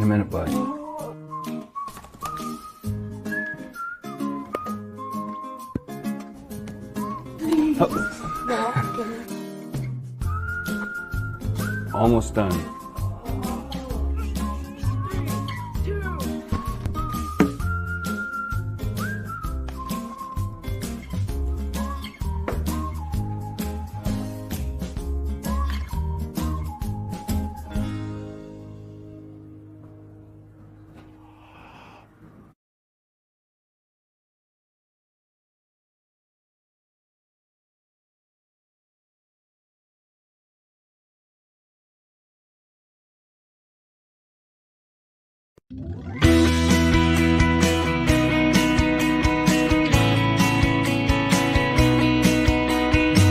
a minute, bud. Almost done.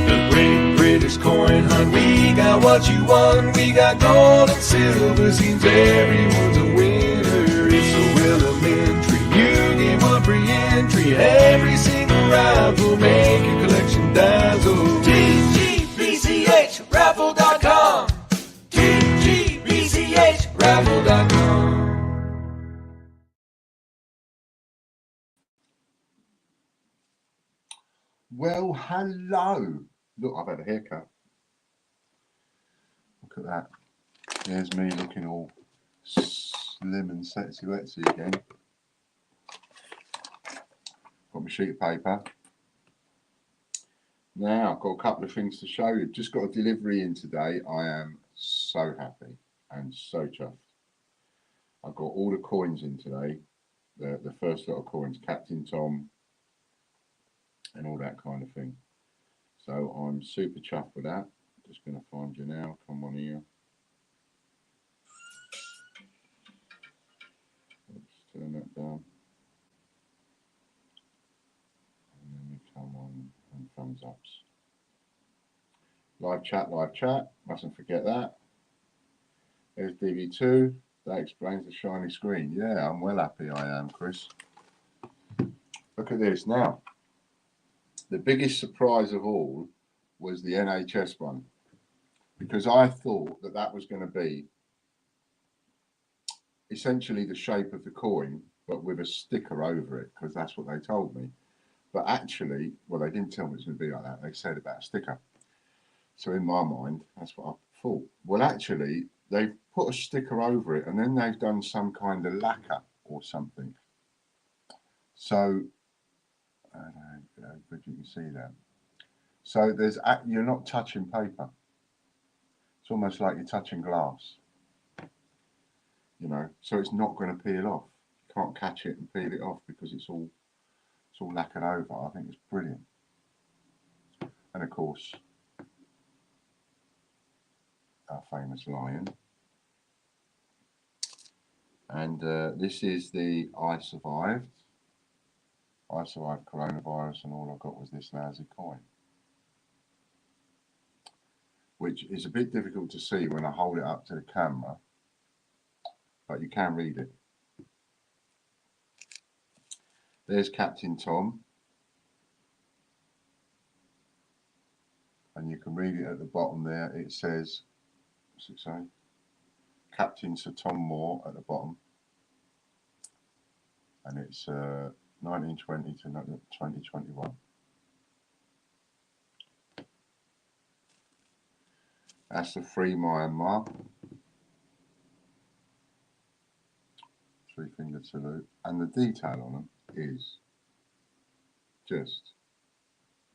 The Great British Coin Hunt, we got what you want. We got gold and silver, seems everyone's a winner. It's so elementary, you get one free entry. Every single raffle, make your collection dazzle. TGBCHraffle.com, TGBCHraffle.com. Well, hello. Look, I've had a haircut. Look at that. There's me looking all slim and sexy again. Got my sheet of paper. Now, I've got a couple of things to show you. Just got a delivery in today. I am so happy and so chuffed. I've got all the coins in today. The first lot of coins, Captain Tom and all that kind of thing. So I'm super chuffed with that. Just going to find you now. Come on here. Let's turn that down. And then we come on and thumbs ups. Live chat, live chat. Mustn't forget that. There's DV2. That explains the shiny screen. Yeah, I'm well happy I am, Chris. Look at this now. The biggest surprise of all was the NHS one, because I thought that that was going to be essentially the shape of the coin, but with a sticker over it, because that's what they told me. But actually, well, they didn't tell me it was going to be like that. They said about a sticker. So in my mind, that's what I thought. Well, actually, they've put a sticker over it, and then they've done some kind of lacquer or something. So, I don't know if you can see that. So you're not touching paper. It's almost like you're touching glass. You know, so it's not going to peel off. You can't catch it and peel it off because it's all lacquered over. I think it's brilliant. And of course, our famous lion. And this is the I survived coronavirus, and all I got was this lousy coin, which is a bit difficult to see when I hold it up to the camera, but you can read it. There's Captain Tom, and you can read it at the bottom there. It says, what's it say? Captain Sir Tom Moore at the bottom, and it's 1920 to 2021. That's the Free Myanmar. Three-finger salute, and the detail on them is just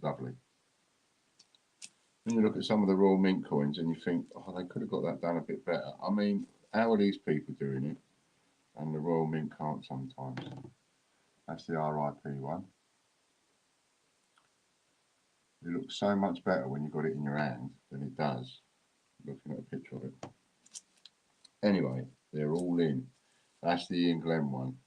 lovely. When you look at some of the Royal Mint coins and you think, oh, they could have got that done a bit better. I mean, how are these people doing it? And the Royal Mint can't sometimes. That's the RIP one. It looks so much better when you've got it in your hand than it does looking at a picture of it. Anyway, they're all in. That's the Ian Glen one.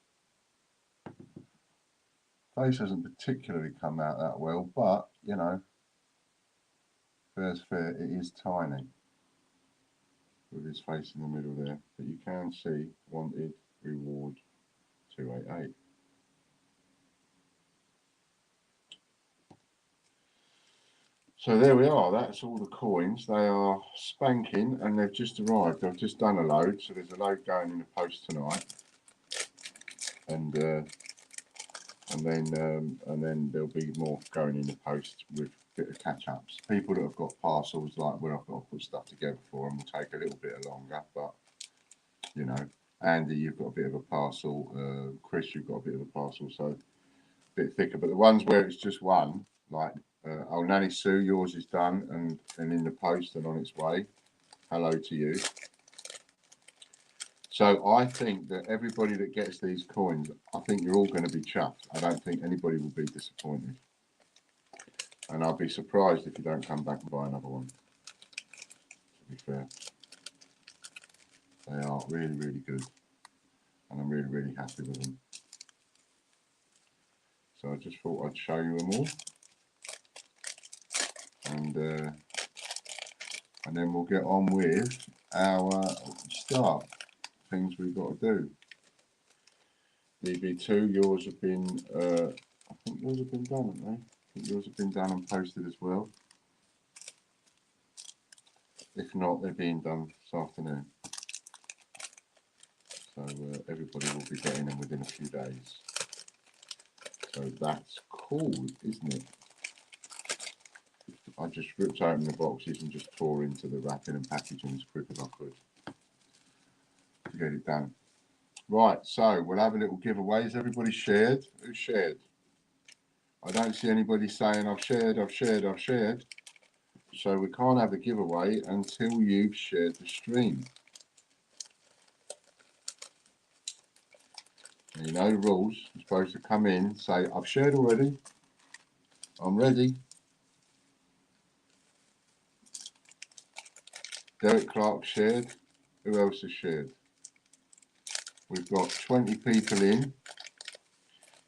Face hasn't particularly come out that well, but, you know, fair's fair, it is tiny. With his face in the middle there. But you can see wanted reward 288. So there we are. That's all the coins. They are spanking, and they've just arrived. I've just done a load, so there's a load going in the post tonight, and then there'll be more going in the post with a bit of catch-ups. People that have got parcels, like where I've got to put stuff together for them, will take a little bit longer, but you know, Andy, you've got a bit of a parcel. Chris, you've got a bit of a parcel, so a bit thicker. But the ones where it's just one, like oh, Nanny Sue, yours is done and in the post and on its way. Hello to you. So I think that everybody that gets these coins, I think you're all going to be chuffed. I don't think anybody will be disappointed. And I'll be surprised if you don't come back and buy another one, to be fair. They are really, really good. And I'm really, really happy with them. So I just thought I'd show you them all. And then we'll get on with our start things we've got to do. DB2, yours have been, I think yours have been done, haven't they? I think yours have been done and posted as well. If not, they're being done this afternoon. So everybody will be getting them within a few days. So that's cool, isn't it? I just ripped open the boxes and just tore into the wrapping and packaging as quick as I could to get it done. Right, so we'll have a little giveaway. Has everybody shared? Who shared? I don't see anybody saying I've shared, I've shared, I've shared. So we can't have a giveaway until you've shared the stream. And you know the rules. You're supposed to come in, say, I've shared already. I'm ready. Derek Clark shared. Who else has shared? We've got 20 people in.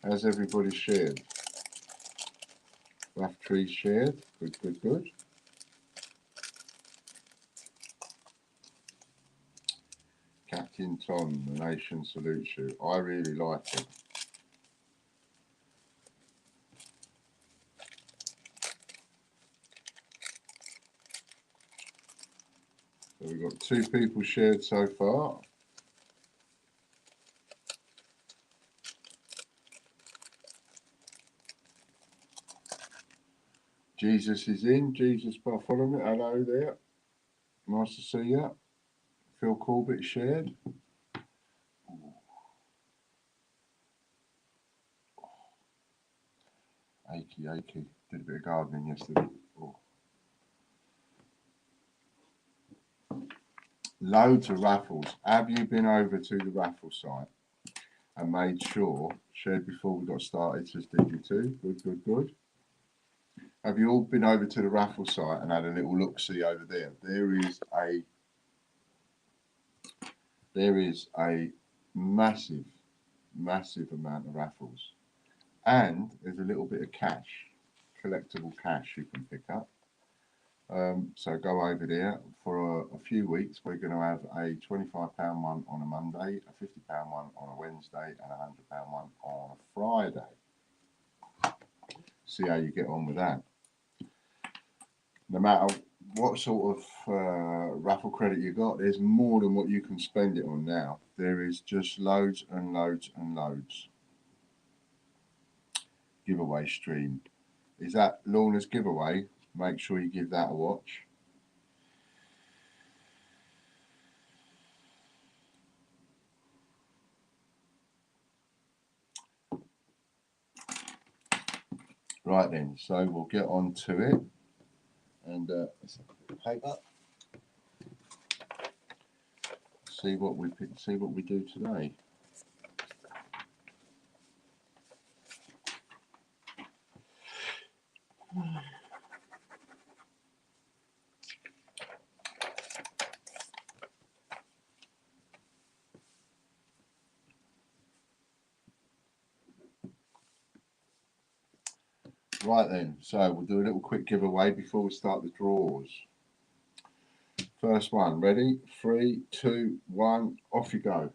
Has everybody shared? Rough Tree shared. Good, good, good. Captain Tom, the nation salutes you. I really like it. So we've got 2 people shared so far. Jesus is in. Jesus Bartholomew, hello there. Nice to see you. Phil Corbett shared. Achy, achy. Did a bit of gardening yesterday. Oh. Loads of raffles. Have you been over to the raffle site and made sure, shared before we got started, says DG2. Good, good, good. Have you all been over to the raffle site and had a little look-see over there? There is a massive, massive amount of raffles. And there's a little bit of cash, collectible cash you can pick up. So go over there for a few weeks. We're going to have a £25 one on a Monday, a £50 one on a Wednesday, and a £100 one on a Friday. See how you get on with that. No matter what sort of raffle credit you got, there's more than what you can spend it on now. There is just loads and loads and loads. Giveaway stream. Is that Lorna's giveaway? Make sure you give that a watch. Right then, so we'll get on to it. And let's have a bit of paper. See what we do today. Right then, so we'll do a little quick giveaway before we start the draws. First one, ready? 3, 2, 1, off you go.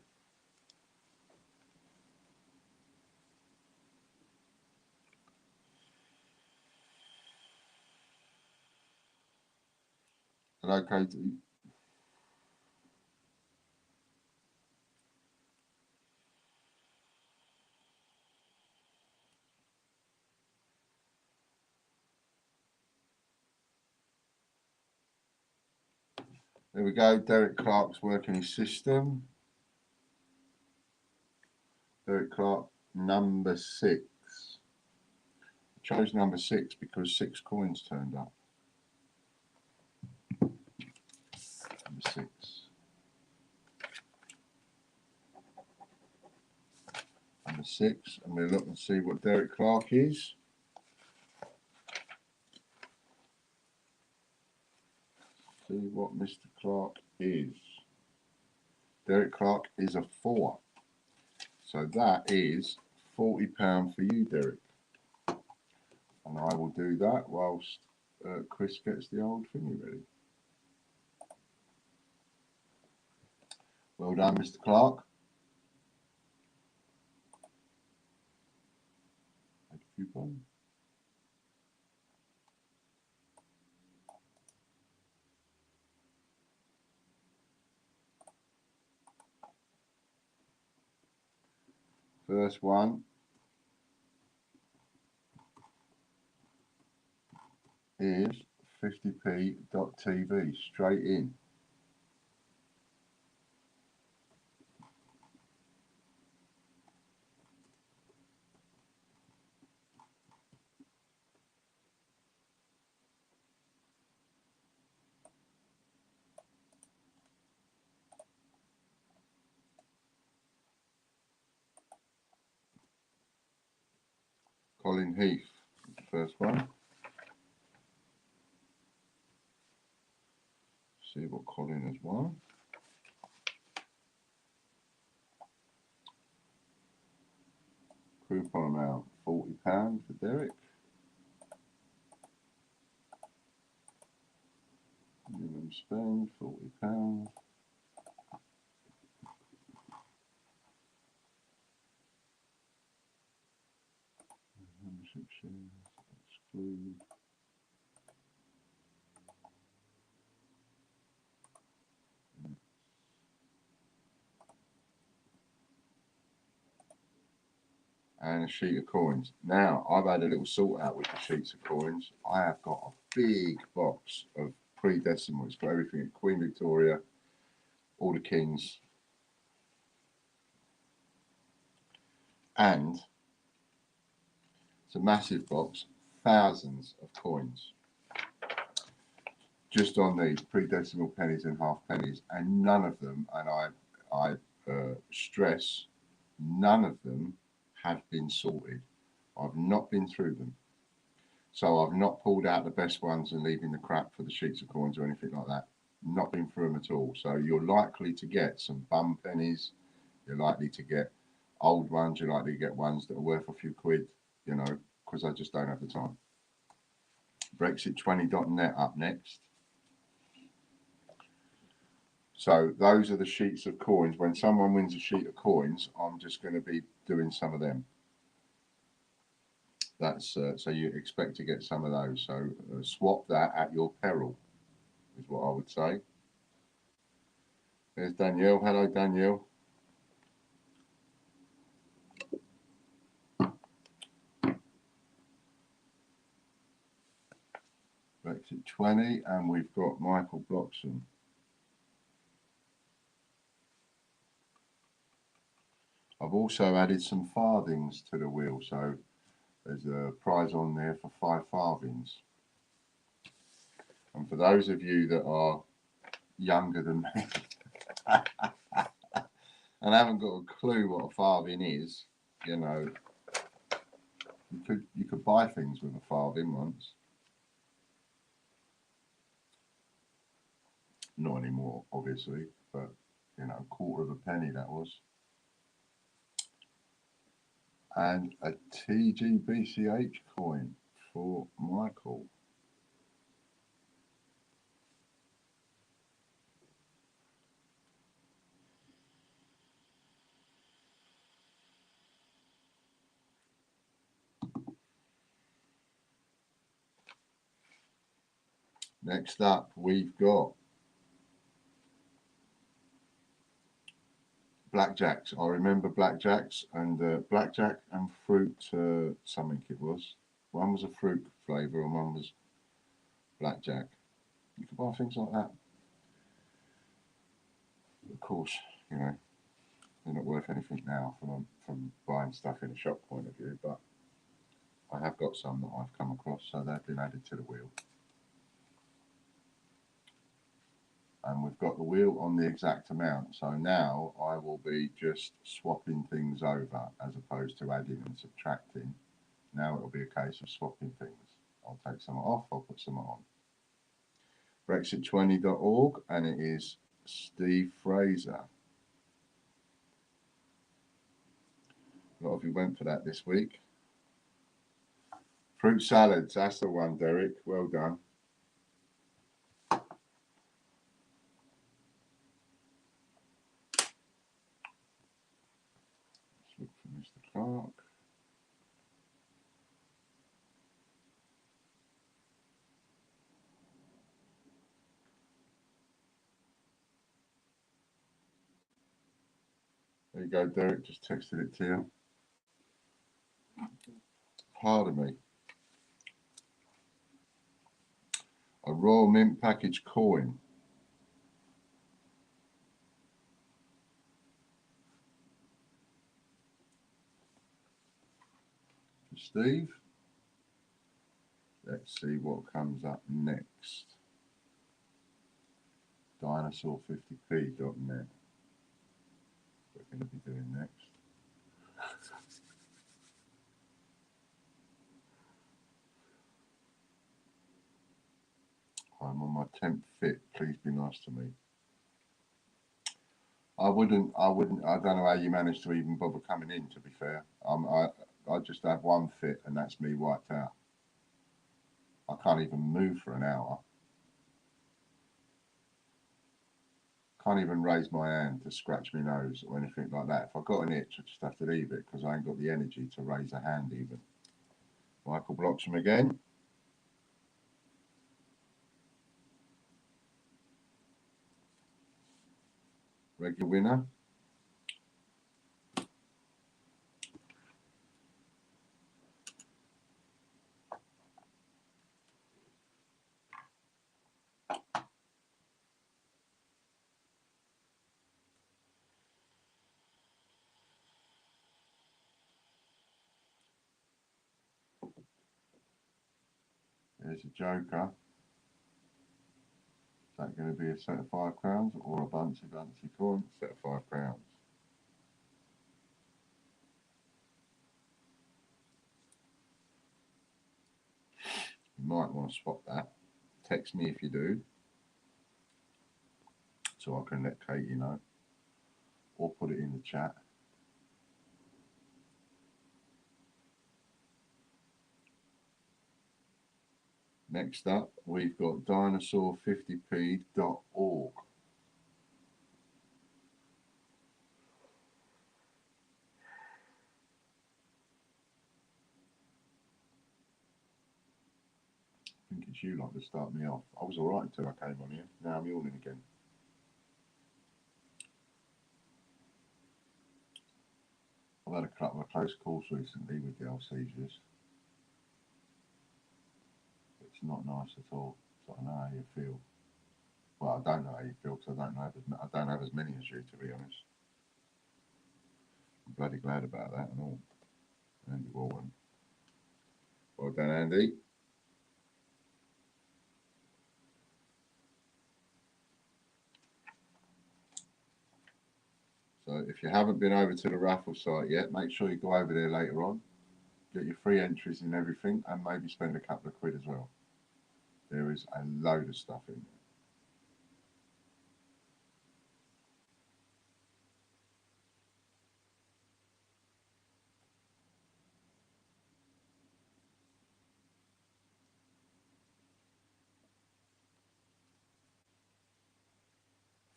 that okay to... There we go. Derek Clark's working his system. Derek Clark, number 6. I chose number 6 because 6 coins turned up. Number 6. Number 6. I'm going to look and see what Derek Clark is. See what Mr. Clark is. Derek Clark is a 4. So that is £40 for you, Derek. And I will do that whilst Chris gets the old thingy ready. Well done, Mr. Clark. Take a coupon. First one is 50p.tv, straight in. Colin Heath, the first one. See what Colin has won. Coupon amount £40 for Derek. Minimum spend £40. Membership shares exclude. And a sheet of coins. Now, I've had a little sort out with the sheets of coins. I have got a big box of pre-decimal. It's got everything: Queen Victoria, all the kings, and it's a massive box, thousands of coins, just on these pre-decimal pennies and half pennies, and none of them, and I stress, none of them have been sorted. I've not been through them. So I've not pulled out the best ones and leaving the crap for the sheets of coins or anything like that. Not been through them at all. So you're likely to get some bum pennies. You're likely to get old ones. You're likely to get ones that are worth a few quid, you know, because I just don't have the time. Brexit20.net up next. So those are the sheets of coins. When someone wins a sheet of coins, I'm just going to be doing some of them. That's so you expect to get some of those. So swap that at your peril, is what I would say. There's Danielle. Hello, Danielle. Brexit 20, and we've got Michael Bloxham. I've also added some farthings to the wheel, so there's a prize on there for 5 farthings. And for those of you that are younger than me and haven't got a clue what a farthing is, you know, you could buy things with a farthing once. Not anymore, obviously, but you know, a quarter of a penny that was. And a TGBCH coin for Michael. Next up, we've got blackjacks. I remember blackjacks and blackjack and fruit something it was. One was a fruit flavour and one was blackjack. You could buy things like that. Of course, you know, they're not worth anything now from buying stuff in a shop point of view, but I have got some that I've come across, so they've been added to the wheel. And we've got the wheel on the exact amount. So now I will be just swapping things over as opposed to adding and subtracting. Now it'll be a case of swapping things. I'll take some off, I'll put some on. Brexit20.org, and it is Steve Fraser. A lot of you went for that this week. Fruit salads, that's the one, Derek. Well done. Let's look for Mr. Clark. There you go, Derek. Just texted it to you. Pardon me. A Royal Mint package coin. Steve. Let's see what comes up next. Dinosaur50p.net. We're going to be doing next. I'm on my 10th fit. Please be nice to me. I don't know how you managed to even bother coming in, to be fair. I just have one fit and that's me wiped out. I can't even move for an hour. Can't even raise my hand to scratch my nose or anything like that. If I got an itch, I just have to leave it because I ain't got the energy to raise a hand even. Michael Blocksham again. Regular winner. There's a joker. Is that going to be a set of £5 or a bunchy coin? Set of £5. You might want to swap that. Text me if you do, so I can let Katie know, or put it in the chat. Next up, we've got dinosaur50p.org. I think it's you lot to start me off. I was alright until I came on here. Now I'm yawning again. I've had a couple of close calls recently with the old seizures. It's not nice at all. So I know how you feel. Well, I don't know how you feel because I don't have as many as you, to be honest. I'm bloody glad about that and all. Andy Warren. Well done, Andy. So if you haven't been over to the raffle site yet, make sure you go over there later on. Get your free entries and everything, and maybe spend a couple of quid as well. There is a load of stuff in there.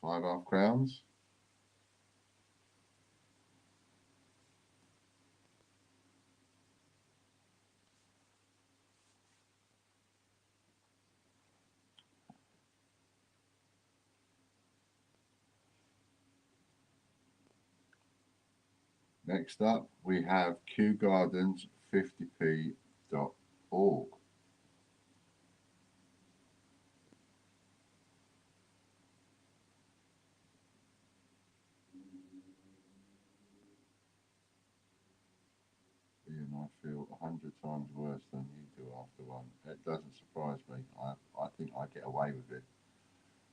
£5.5. Next up, we have qgardens50p.org. Ian, I feel 100 times worse than you do after one. It doesn't surprise me. I think I get away with it.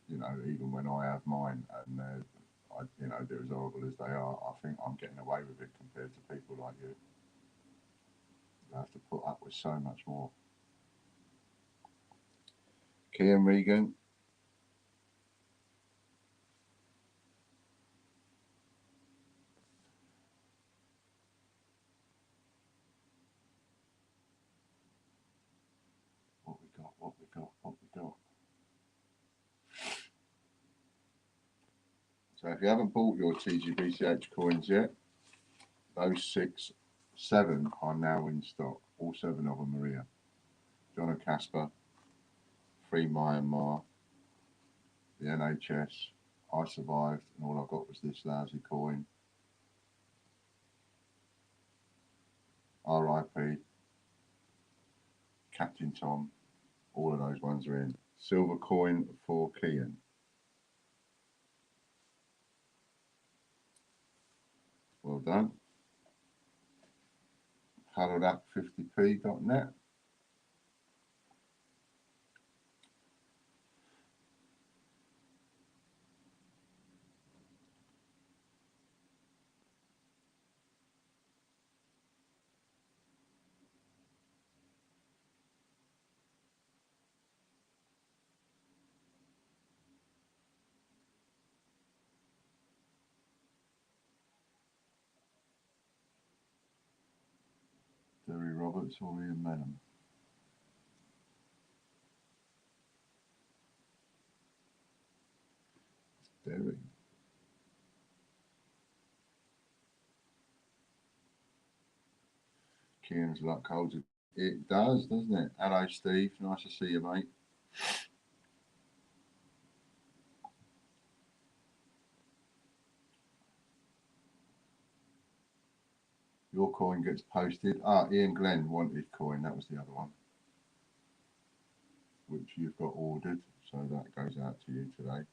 You know, even when I have mine, and they're as horrible as they are. I think I'm getting away with it compared to people like you. You have to put up with so much more. Kian Regan. What we got? What we got? What we got? So if you haven't bought your TGBCH coins yet, those 7 are now in stock. All 7 of them are here. John and Casper, Free Myanmar, the NHS, I survived, and all I got was this lousy coin. RIP, Captain Tom, all of those ones are in. Silver coin for Kian. Well done. HuddledUp50p.net. Derry Roberts or Ian Manham. Derry. Kian's luck holds it. It does, doesn't it? Hello, Steve. Nice to see you, mate. Your coin gets posted. Ian Glenn wanted coin. That was the other one, which you've got ordered. So that goes out to you today.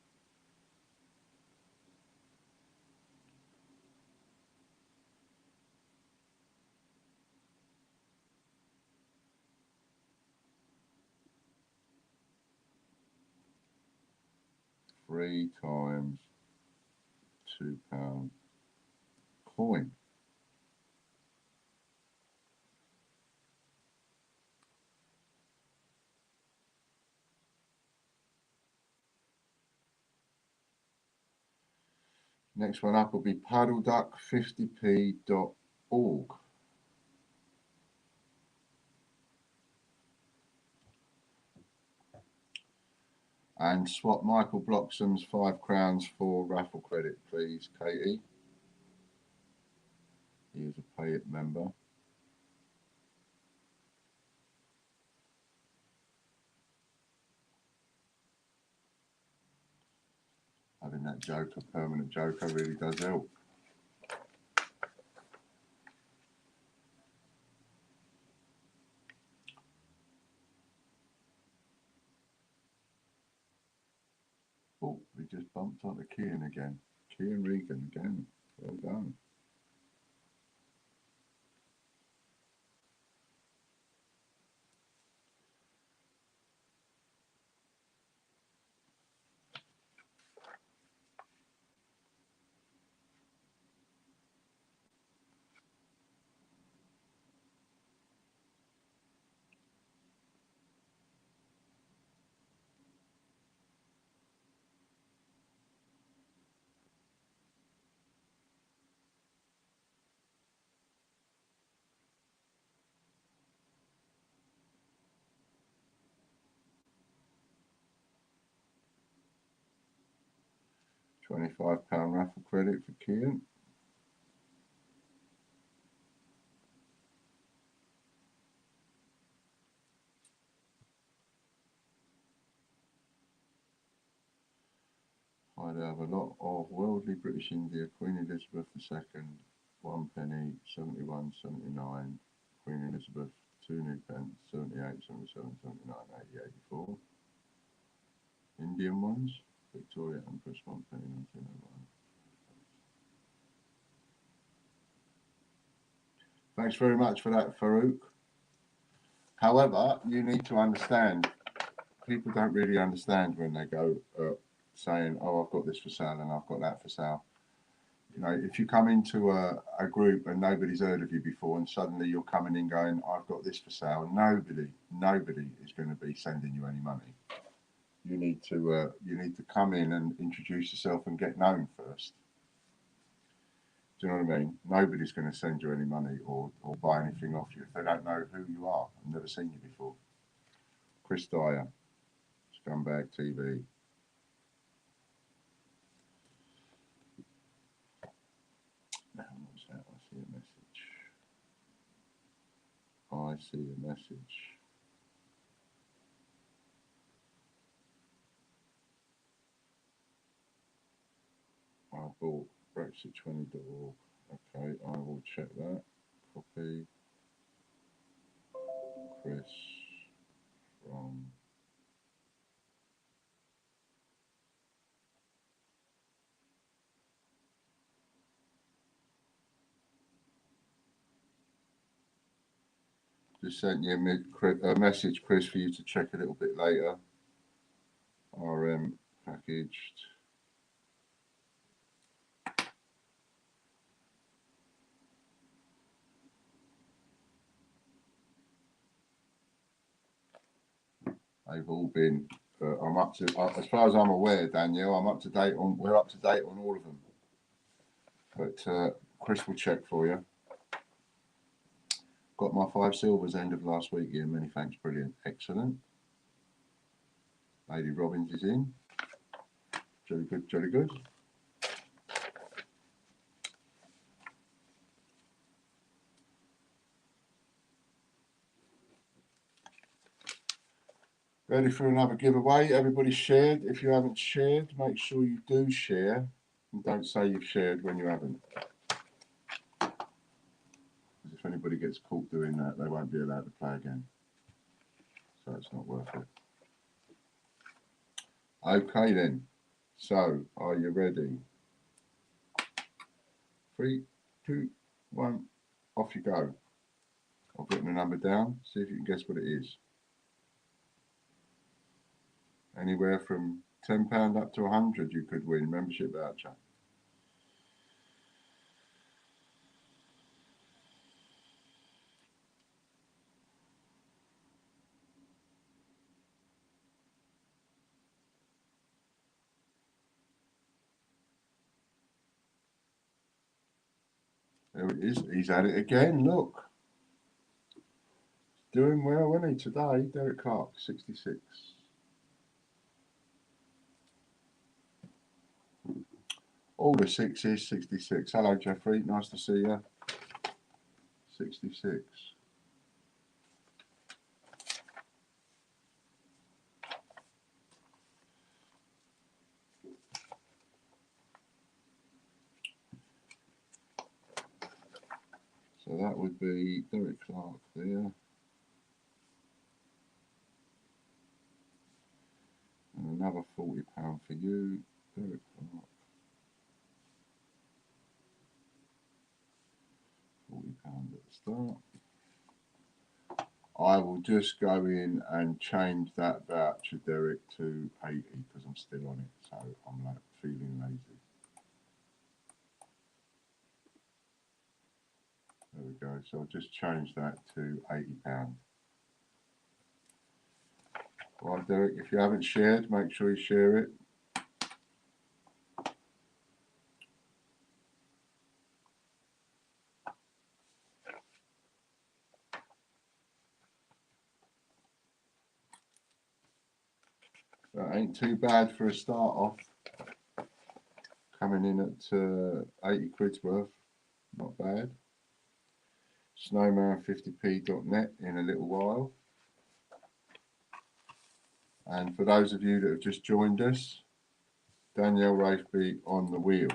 Three times £2 coin. Next one up will be puddleduck50p.org. And swap Michael Bloxham's £5 for raffle credit, please, Katie. He is a Pay It member. Having that joker, permanent joker, really does help. Oh, we just bumped onto Kian again. Kian Regan again. Well done. £25 raffle credit for Kian. I'd have a lot of worldly British India, Queen Elizabeth II, 1 penny, 71, 79. Queen Elizabeth, 2 new pence, 78, 77, 79, 80, 84. Indian ones, Victoria Empress, 1 penny, 1901. Thanks very much for that, Farouk. However, you need to understand, people don't really understand when they go saying, oh, I've got this for sale and I've got that for sale. You know, if you come into a group and nobody's heard of you before and suddenly you're coming in going, I've got this for sale, nobody is going to be sending you any money. You need to come in and introduce yourself and get known first. Do you know what I mean? Nobody's going to send you any money or buy anything off you if they don't know who you are and never seen you before. Chris Dyer, Scumbag TV. Now, what's that? I see a message. I see a message. I bought Brexit20.org. Okay, I will check that. Copy. Chris from just sent you a message, Chris, for you to check a little bit later. RM packaged. They've all been. I'm up to, as far as I'm aware, Danielle. I'm up to date on. We're up to date on all of them. But Chris will check for you. Got my 5 silvers end of last week, Ian. Many thanks, brilliant, excellent. Lady Robbins is in. Jolly good, jolly good. Ready for another giveaway. Everybody shared. If you haven't shared, make sure you do share. And don't say you've shared when you haven't. Because if anybody gets caught doing that, they won't be allowed to play again. So it's not worth it. Okay then. So, are you ready? 3, 2, 1, off you go. I've written the number down. See if you can guess what it is. Anywhere from £10 up to 100 you could win membership voucher. There it is. He's at it again. Look. Doing well, isn't he, today? Derek Clark, 66. All the sixes, 66. Hello, Jeffrey. Nice to see you. 66. So that would be Derek Clark there. And another £40 for you, Derek Clark. £40 at the start. I will just go in and change that voucher, Derek, to 80 because I'm still on it. So I'm like feeling lazy. There we go. So I'll just change that to £80. Right, Derek, if you haven't shared, make sure you share it. That ain't too bad for a start off. Coming in at 80 quid's worth. Not bad. Snowman50p.net in a little while. And for those of you that have just joined us, Danielle Rafeby on the wheel.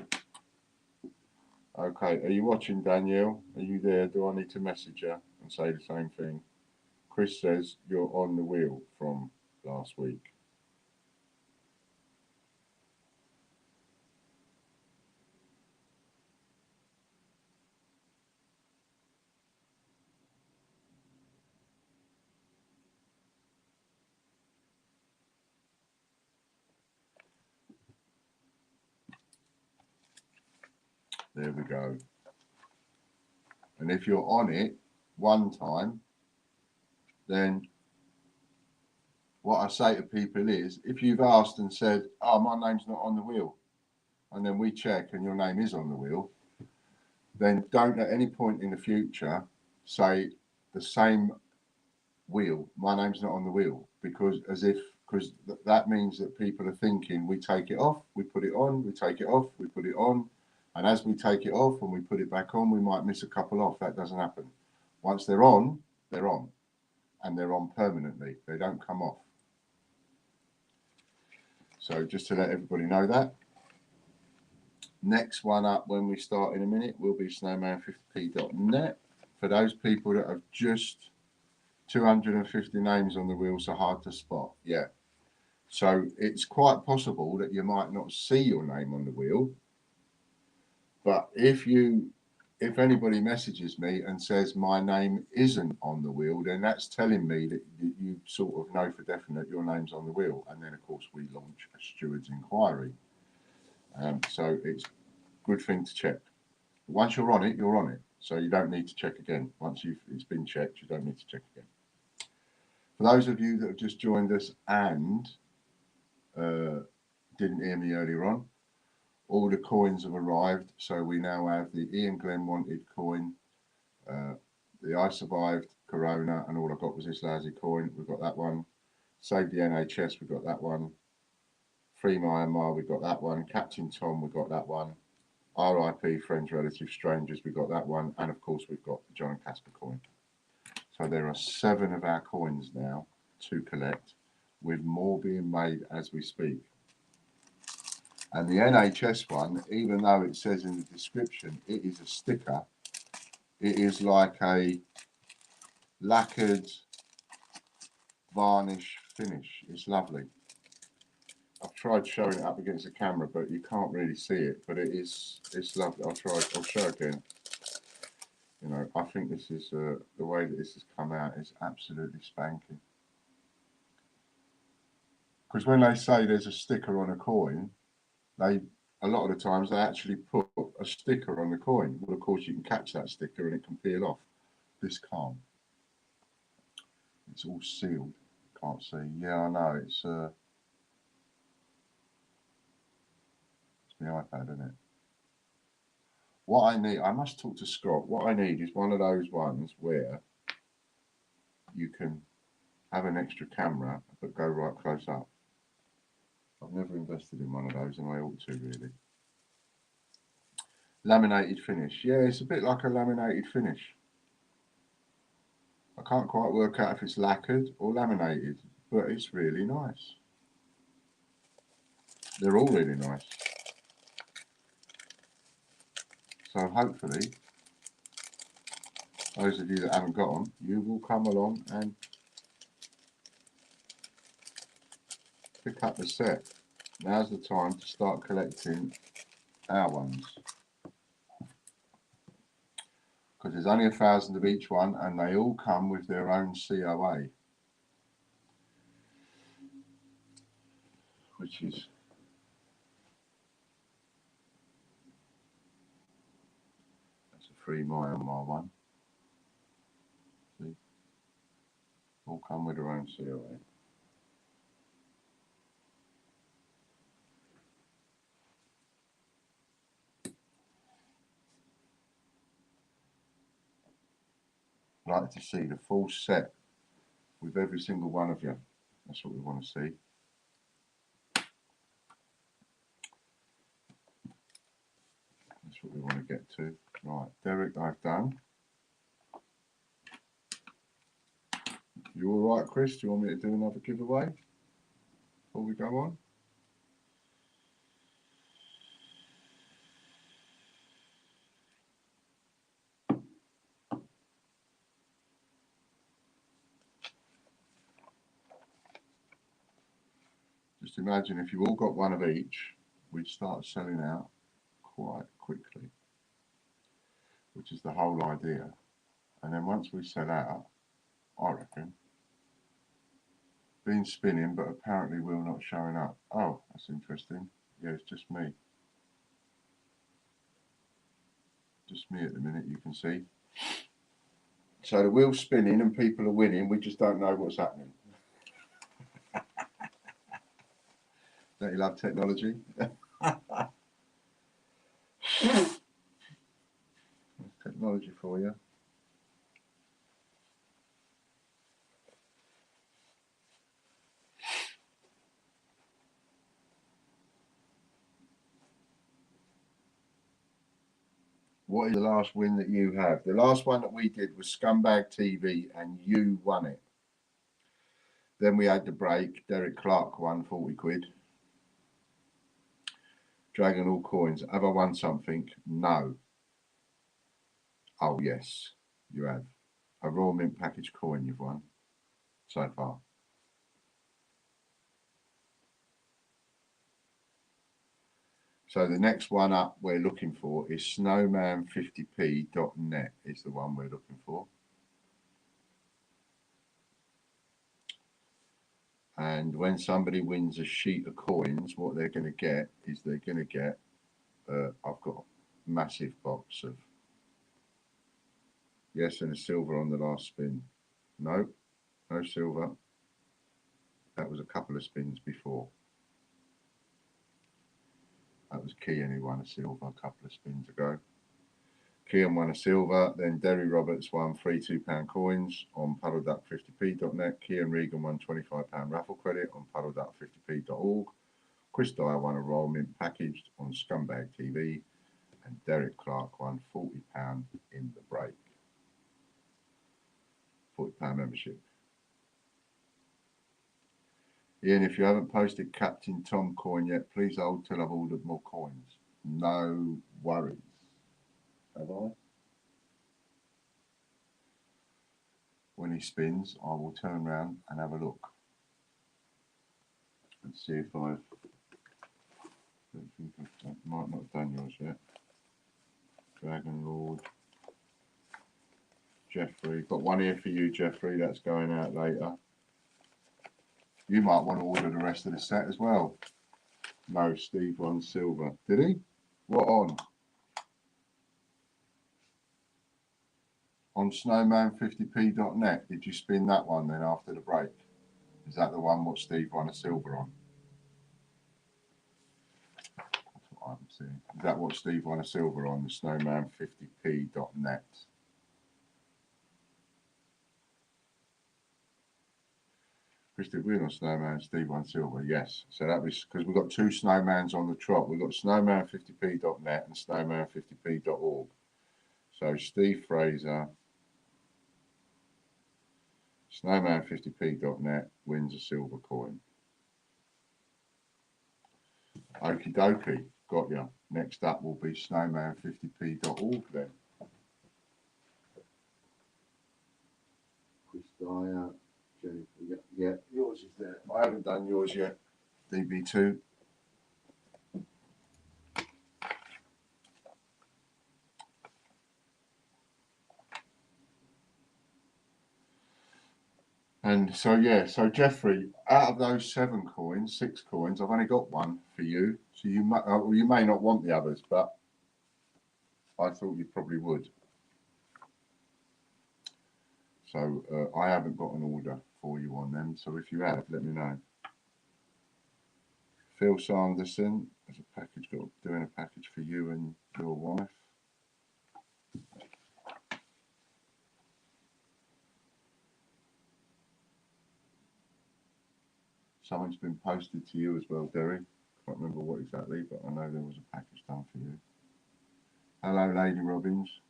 Okay, are you watching, Danielle? Are you there? Do I need to message her and say the same thing? Chris says you're on the wheel from last week. There we go. And if you're on it one time, then what I say to people is, if you've asked and said, "Oh, my name's not on the wheel," and then we check and your name is on the wheel, then don't at any point in the future say the same wheel, "My name's not on the wheel," because that means that people are thinking we take it off, we put it on, we take it off, we put it on, and as we take it off and we put it back on, we might miss a couple off. That doesn't happen. Once they're on, and they're on permanently. They don't come off. So just to let everybody know that. Next one up when we start in a minute will be snowman50p.net. For those people that have just 250 names on the wheel, so hard to spot. Yeah. So it's quite possible that you might not see your name on the wheel. But if anybody messages me and says my name isn't on the wheel, then that's telling me that you sort of know for definite your name's on the wheel. And then, of course, we launch a steward's inquiry. So it's a good thing to check. Once you're on it, you're on it. So you don't need to check again. Once it's been checked, you don't need to check again. For those of you that have just joined us and didn't hear me earlier on, all the coins have arrived. So we now have the Ian Glenn wanted coin, the I survived Corona, and all I got was this lousy coin. We've got that one. Save the NHS, we've got that one. Free Myanmar, we've got that one. Captain Tom, we've got that one. RIP, friends, relatives, strangers, we've got that one. And of course, we've got the John Casper coin. So there are 7 of our coins now to collect, with more being made as we speak. And the NHS one, even though it says in the description it is a sticker, it is like a lacquered varnish finish. It's lovely. I've tried showing it up against the camera, but you can't really see it. But it's lovely. I'll show again. You know, I think this is the way that this has come out is absolutely spanking. Because when they say there's a sticker on a coin, a lot of the times they actually put a sticker on the coin. Well, of course, you can catch that sticker and it can peel off. This can't. It's all sealed. Can't see. Yeah, I know. It's my iPad, isn't it? What I need, I must talk to Scott. What I need is one of those ones where you can have an extra camera but go right close up. I've never invested in one of those, and I ought to really. Laminated finish. Yeah, it's a bit like a laminated finish. I can't quite work out if it's lacquered or laminated, but it's really nice. They're all really nice. So hopefully, those of you that haven't got them, you will come along and pick up the set. Now's the time to start collecting our ones. Because there's only 1,000 of each one and they all come with their own COA. Which is that's a free Myanmar one. See? All come with their own COA. I'd like to see the full set with every single one of you. That's what we want to see. That's what we want to get to. Right, Derek, I've done. You all right, Chris? Do you want me to do another giveaway before we go on? Just imagine if you all got one of each, we'd start selling out quite quickly, which is the whole idea. And then once we sell out, I reckon, been spinning, but apparently we're not showing up. Oh, that's interesting. Yeah, it's just me. Just me at the minute, you can see. So the wheel's spinning and people are winning. We just don't know what's happening. Don't you love technology? Technology for you. What is the last win that you have? The last one that we did was Scumbag TV and you won it. Then we had the break. Derek Clark won 40 quid. Dragon all coins. Have I won something? No. Oh, yes, you have. A Royal Mint package coin you've won so far. So the next one up we're looking for is snowman50p.net is the one we're looking for. And when somebody wins a sheet of coins, what they're going to get is they're going to get, I've got a massive box of, yes, and a silver on the last spin. No, no silver. That was a couple of spins before. That was Kian who won a silver a couple of spins ago. Kian won a silver, then Derry Roberts won 3 £2 coins on puddleduck50p.net. Kian Regan won £25 raffle credit on puddleduck50p.org. Chris Dyer won a Royal Mint packaged on Scumbag TV, and Derek Clark won £40 in the break. £40 membership. Ian, if you haven't posted Captain Tom coin yet, please hold till I've ordered more coins. No worries. Have I? When he spins, I will turn around and have a look and see if I might not have done yours yet. Dragon Lord. Jeffrey. Got one here for you, Jeffrey. That's going out later. You might want to order the rest of the set as well. No, Steve won silver. Did he? What on? On snowman50p.net. Did you spin that one then after the break? Is that the one what Steve won a silver on? That's what I'm seeing. Is that what Steve won a silver on? The snowman50p.net. Chris did win on Snowman, Steve won silver, yes. So that was because we've got 2 snowmans on the trot. We've got snowman50p.net and snowman50p.org. So Steve Fraser, snowman50p.net wins a silver coin. Okie dokie, got you. Next up will be snowman50p.org then. Chris Dyer. Yeah, yours is there. I haven't done yours yet. DB2. And so, yeah, so Jeffrey, out of those 7 coins, 6 coins, I've only got one for you. So you may, well, you may not want the others, but I thought you probably would. So I haven't got an order for you on them. So if you have, let me know. Phil Sanderson, there's a package, doing a package for you and your wife. Something's been posted to you as well, Derry. Can't remember what exactly, but I know there was a package done for you. Hello, Lady Robbins.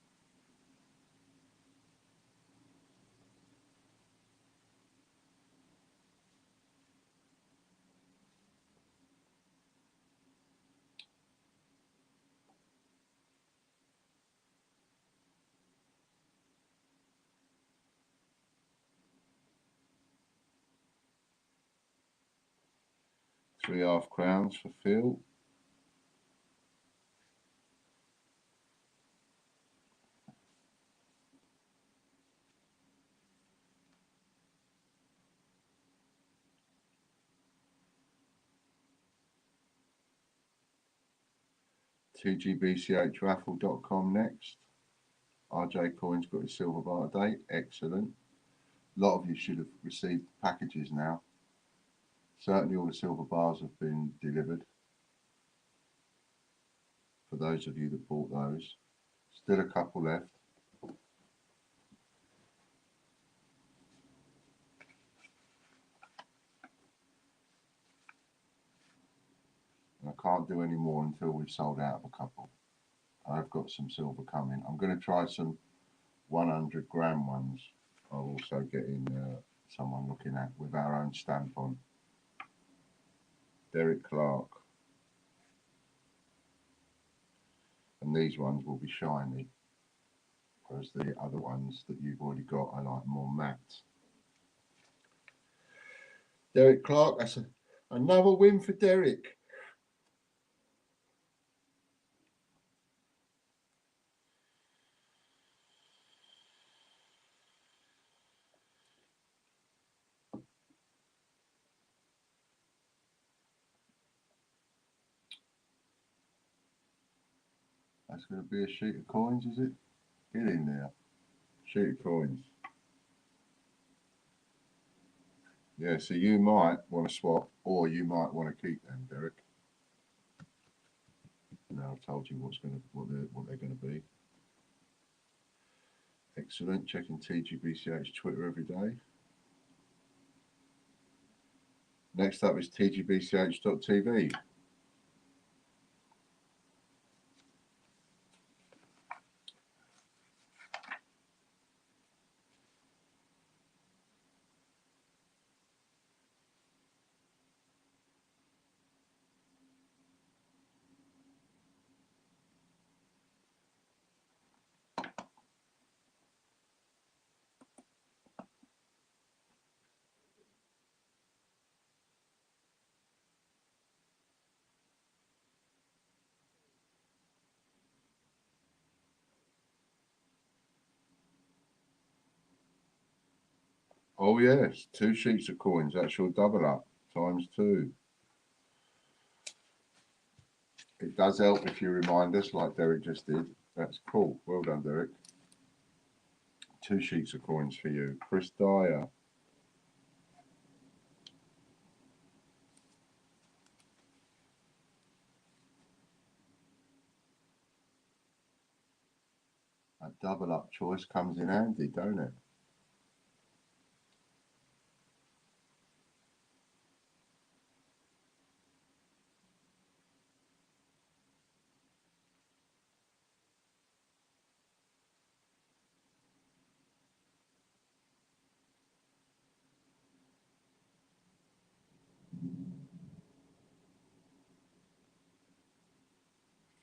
3 half-crowns for Phil. TGBCHraffle.com next. RJ Coins got his silver bar today. Excellent. A lot of you should have received packages now. Certainly all the silver bars have been delivered. For those of you that bought those. Still a couple left. And I can't do any more until we've sold out of a couple. I've got some silver coming. I'm going to try some 100-gram ones. I'll also get in someone looking at with our own stamp on. Derek Clark. And these ones will be shiny, whereas the other ones that you've already got I like more matte. Derek Clark, that's another win for Derek. That's going to be a sheet of coins, is it? Get in there. Sheet of coins. Yeah, so you might want to swap, or you might want to keep them, Derek. Now I've told you what they're going to be. Excellent. Checking TGBCH Twitter every day. Next up is TGBCH.tv. Oh yes, 2 sheets of coins. That's your double up times 2. It does help if you remind us, like Derek just did. That's cool. Well done, Derek. 2 sheets of coins for you. Chris Dyer. That double up choice comes in handy, don't it?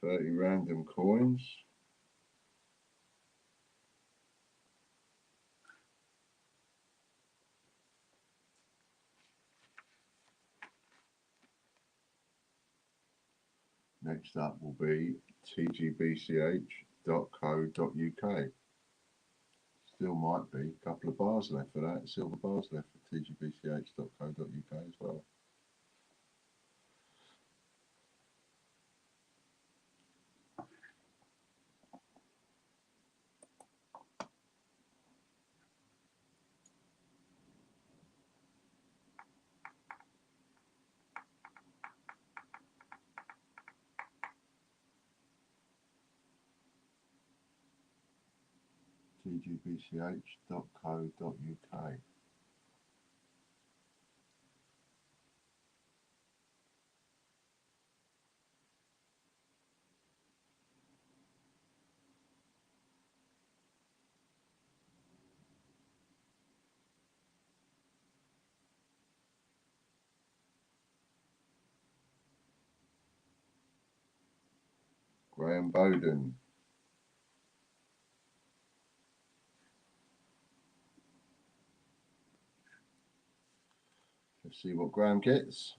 $30 random coins. Next up will be tgbch.co.uk. Still might be a couple of bars left for that. Silver bars left for tgbch.co.uk as well. tgbch.co.uk. Graham Bowden. Let's see what Graham gets.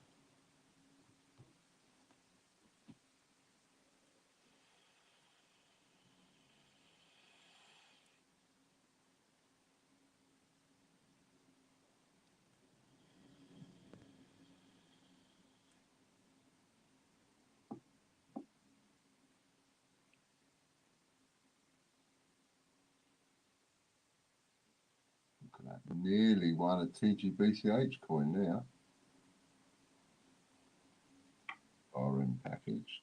Nearly won a TGBCH coin there. RM packaged.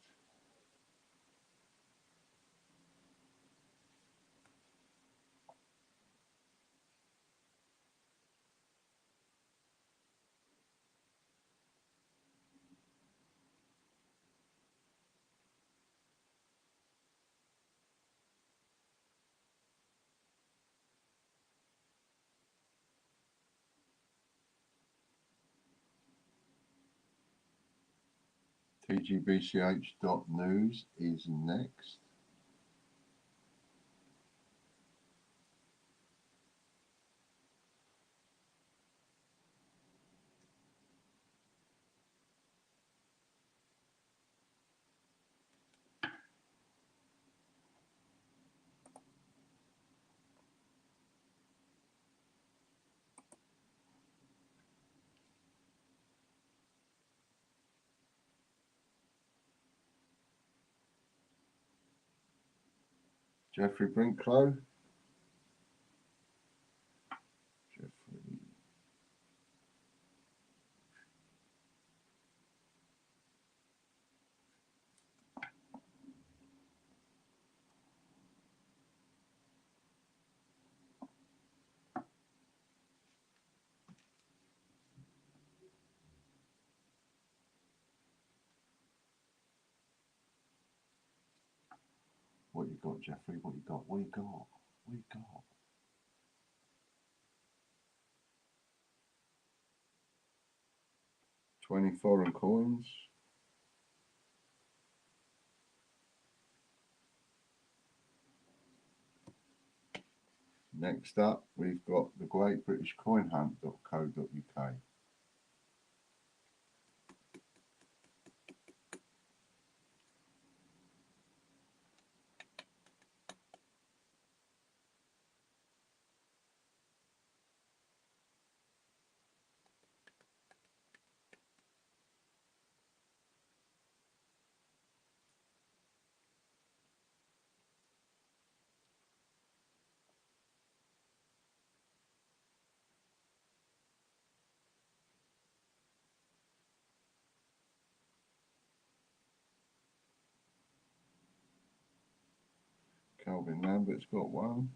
TGBCH.news is next. Jeffrey Brinklow. Jeffrey. What you got, Jeffrey? What you got? What you got? What you got? $20 foreign coins. Next up, we've got the Great British Coin Hunt.co.uk. Calvin Lambert's got one.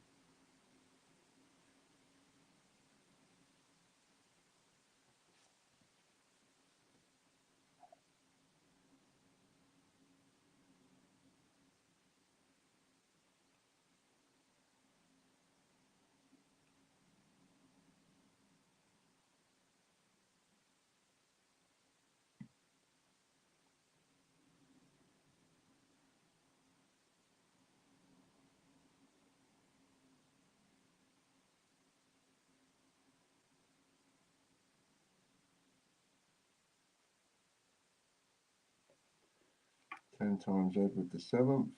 Ten times Edward the Seventh.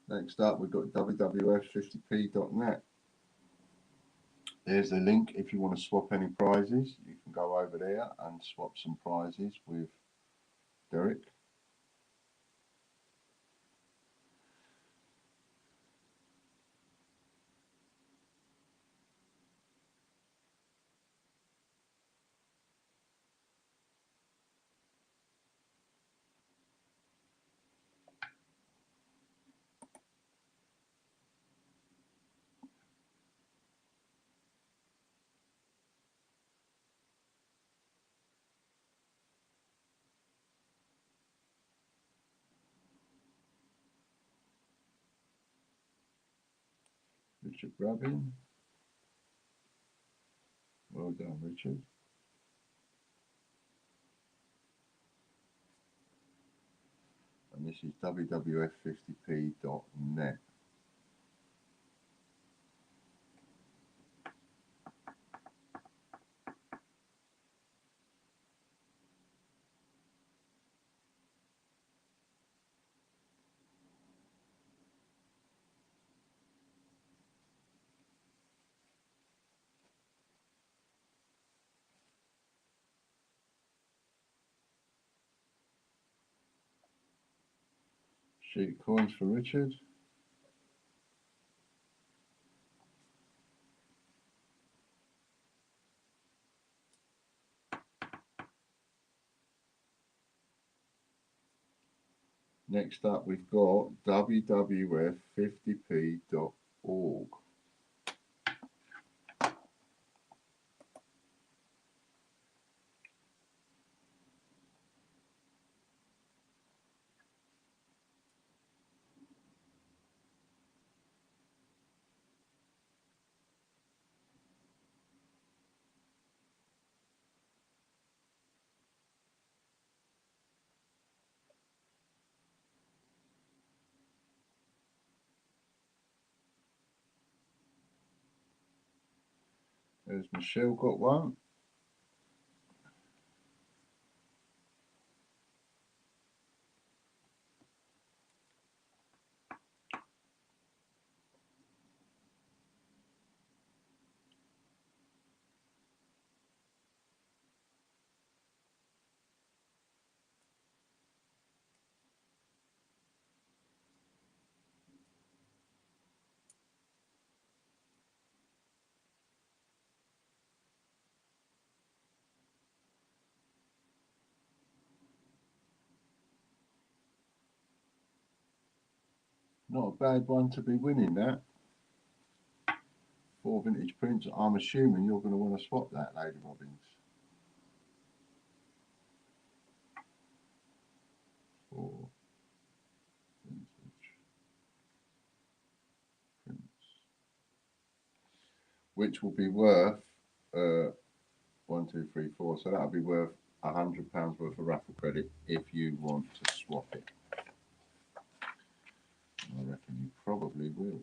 Next up, we've got WWF50p.net. There's the link if you want to swap any prizes. You can go over there and swap some prizes with Derek. Richard Rabin. Well done, Richard. And this is WWF50p.net. Sheet coins for Richard. Next up, we've got WWF50p.org. There's Michelle got one. Not a bad one to be winning that. 4 vintage prints. I'm assuming you're going to want to swap that, Lady Robbins. 4 vintage prints. Which will be worth 1, 2, 3, 4. So that'll be worth £100 worth of raffle credit if you want to swap it. I reckon you probably will.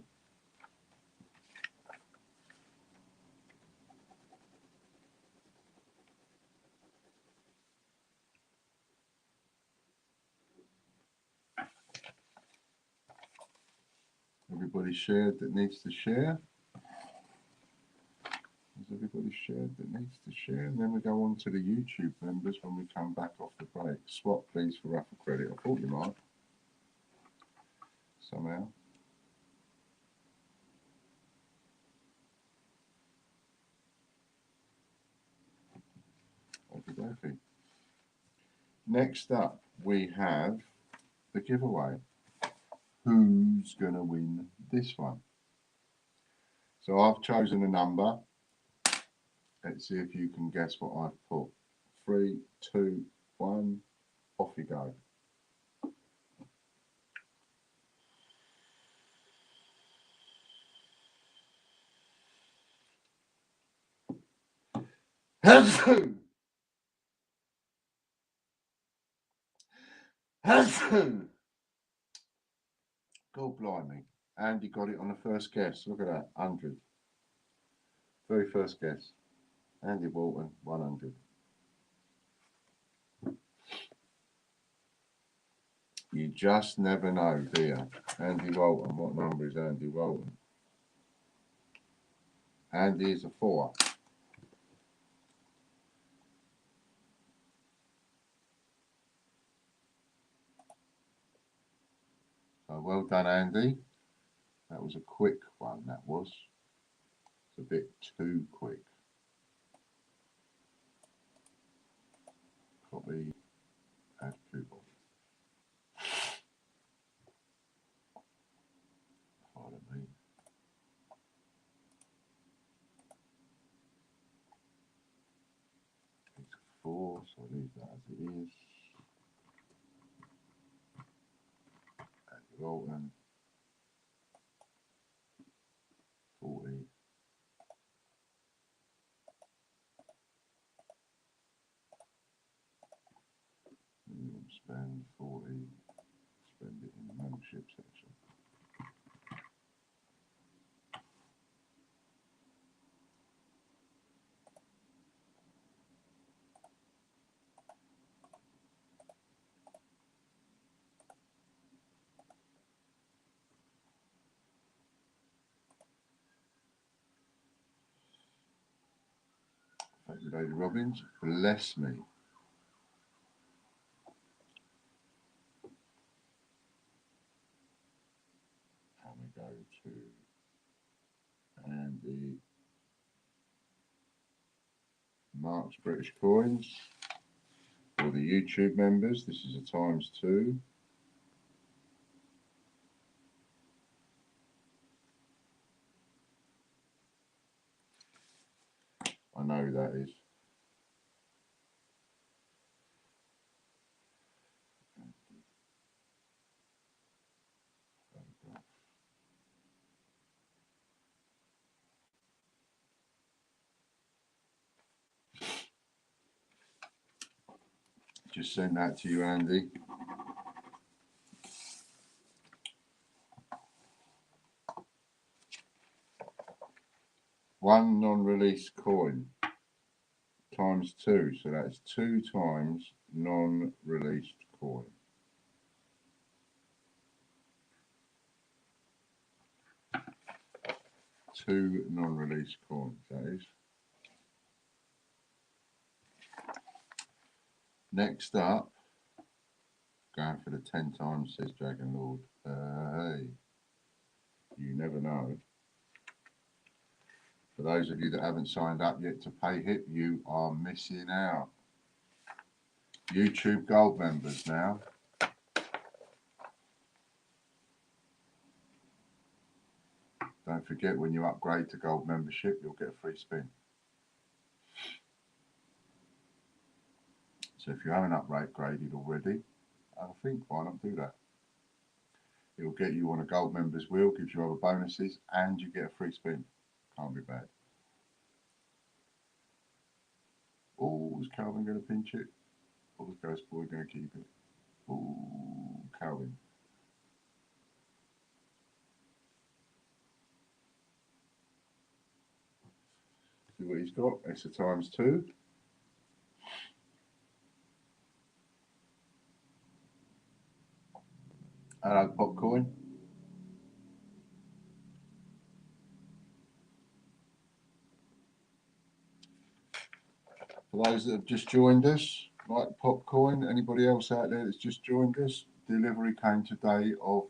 Everybody shared that needs to share. Has everybody shared that needs to share? And then we go on to the YouTube members when we come back off the break. Swap please for raffle credit. I thought you might. Somehow. Okay. Next up, we have the giveaway. Who's going to win this one? So I've chosen a number. Let's see if you can guess what I've put. 3, 2, 1, off you go. God blimey. Andy got it on the first guess. Look at that, 100. Very first guess. Andy Walton, 100. You just never know, do you? Andy Walton, what number is Andy Walton? Andy is a 4. So well done, Andy. That was a quick one, that was. It's a bit too quick. Copy, add coupon. Pardon me. It's 4, so I'll leave that as it is. Andy Walton. 40. Minimum spend 40. Spend it in the membership section. Thank you, Lady Robbins. Bless me. And we go to Andy Mark's British Coins. For the YouTube members, this is a ×2. I know who that is. Just send that to you, Andy. One non-released coin times 2, so that's 2 times non-released coin. Two non-released coins, that is. Next up, going for the 10 times, says Dragon Lord. Hey, you never know. For those of you that haven't signed up yet to PayHip, you are missing out. YouTube Gold members now. Don't forget, when you upgrade to Gold membership, you'll get a free spin. So if you haven't upgraded already, I think why not do that? It'll get you on a Gold members wheel, gives you other bonuses, and you get a free spin. Can't be bad. Oh, is Calvin going to pinch it? Or is Ghost Boy going to keep it? Oh, Calvin. See what he's got. It's a times 2. Hello, Popcoin. For those that have just joined us, like Popcoin, anybody else out there that's just joined us, delivery came today of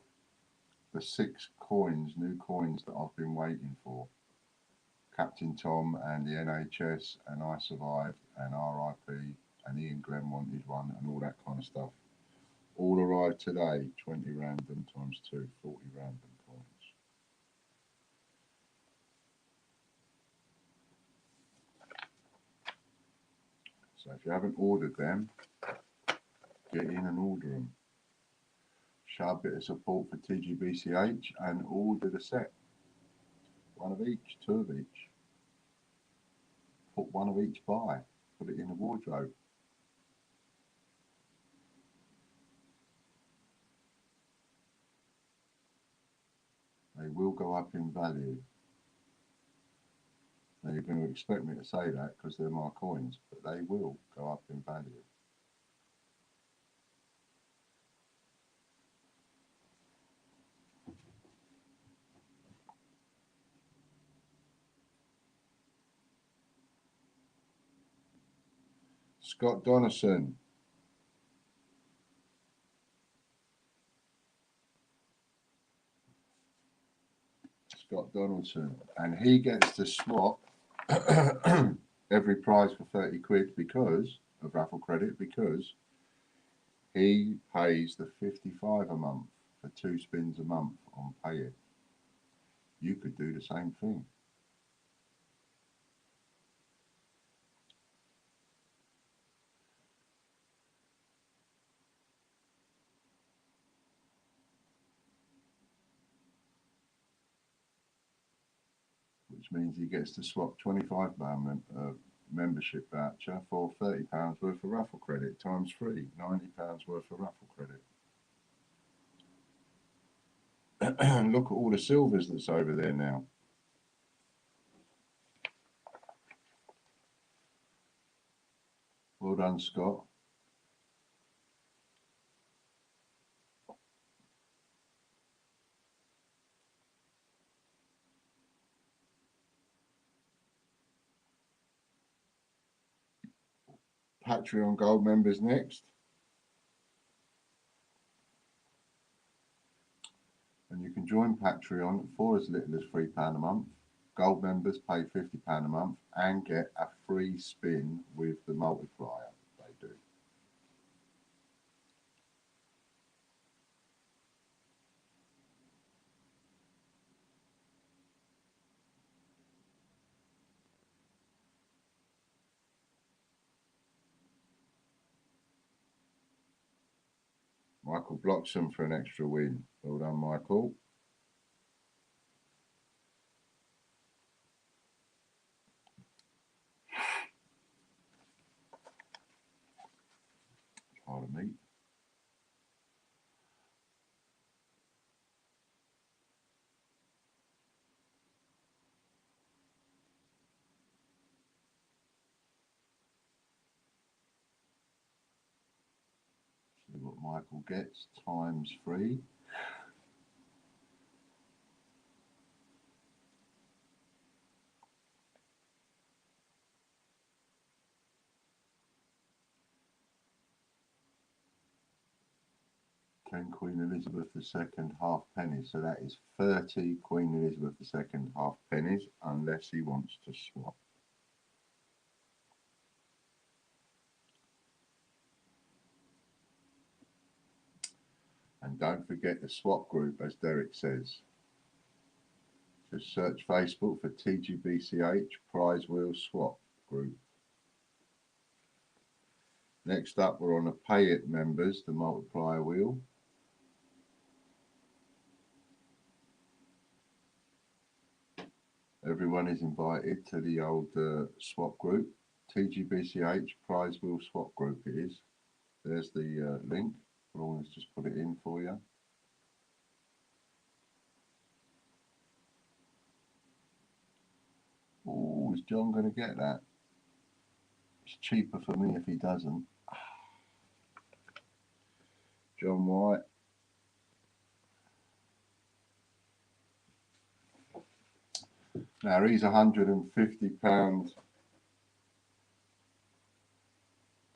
the 6 coins, new coins that I've been waiting for. Captain Tom and the NHS and I Survived and RIP and Ian Glenn wanted one and all that kind of stuff. All arrived today, 20 random times 2, 40 random coins. So if you haven't ordered them, get in and order them. Show a bit of support for TGBCH and order the set. One of each, 2 of each. Put one of each by. Put it in the wardrobe. They will go up in value. Now you're going to expect me to say that because they're my coins, but they will go up in value. Scott Donaldson. Scott Donaldson. And he gets to swap every prize for 30 quid because of raffle credit, because he pays the 55 a month for 2 spins a month on PayIt. You could do the same thing. Which means he gets to swap £25 membership voucher for £30 worth of raffle credit times 3, £90 worth of raffle credit. Look at all the silvers that's over there now. Well done, Scott. Patreon Gold members next. And you can join Patreon for as little as £3 a month. Gold members pay £50 a month and get a free spin with the multiplier they do. Michael Bloxham for an extra win. Well done, Michael. Pardon me. See what Michael gets times 3. Queen Elizabeth II half pennies, so that is 30 Queen Elizabeth II half pennies, unless he wants to swap. And don't forget the swap group, as Derek says. Just search Facebook for TGBCH Prize Wheel Swap Group. Next up, we're on the Pay It members, the multiplier wheel. Everyone is invited to the old swap group, TGBCH Prize Wheel Swap Group it is. There's the link. Let's just put it in for you. Oh, is John going to get that? It's cheaper for me if he doesn't. John White. Now he's £150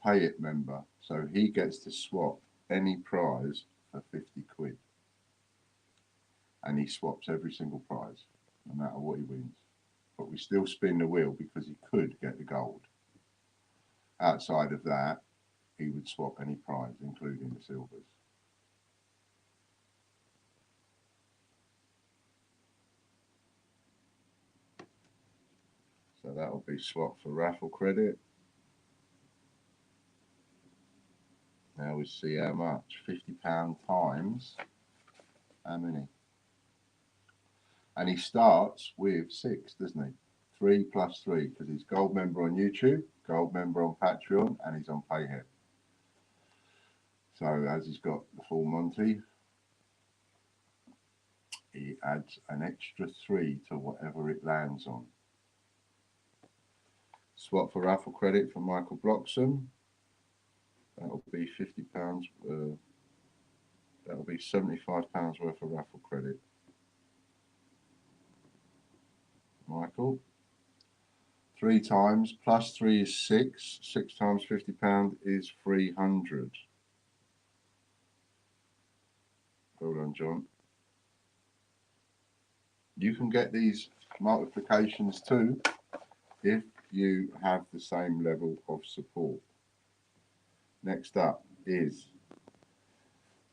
Pay It member, so he gets to swap any prize for 50 quid. And he swaps every single prize, no matter what he wins. But we still spin the wheel because he could get the gold. Outside of that, he would swap any prize, including the silvers. So that will be swap for raffle credit. Now we see how much. £50 times how many? And he starts with 6, doesn't he? 3 plus 3, because he's gold member on YouTube, gold member on Patreon, and he's on Payhip. So as he's got the full Monty, he adds an extra 3 to whatever it lands on. Swap for raffle credit for Michael Bloxham. That will be £50. That will be £75 worth of raffle credit. Michael. 3 times plus 3 is 6. 6 times £50 is 300. Hold on, John. You can get these multiplications too if you have the same level of support. Next up is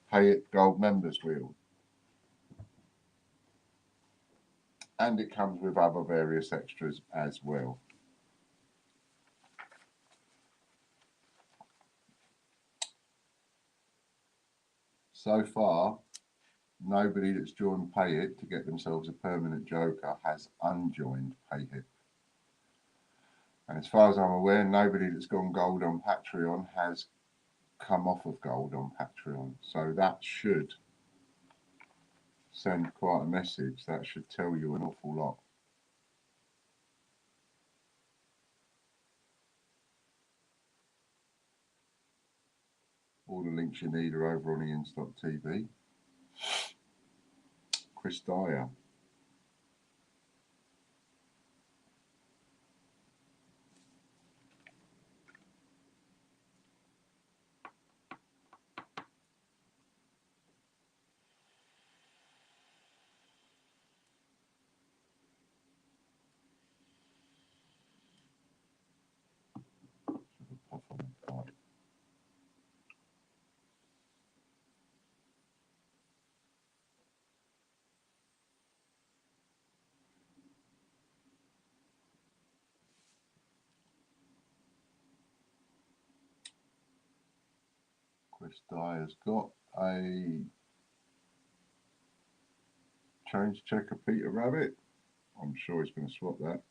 Pay It Gold Members Wheel. And it comes with other various extras as well. So far, nobody that's joined Pay It to get themselves a permanent joker has unjoined Pay It. And as far as I'm aware, nobody that's gone gold on Patreon has come off of gold on Patreon. So that should send quite a message. That should tell you an awful lot. All the links you need are over on Ian Stock TV. Chris Dyer. Chris Dyer's got a change checker Peter Rabbit. I'm sure he's going to swap that.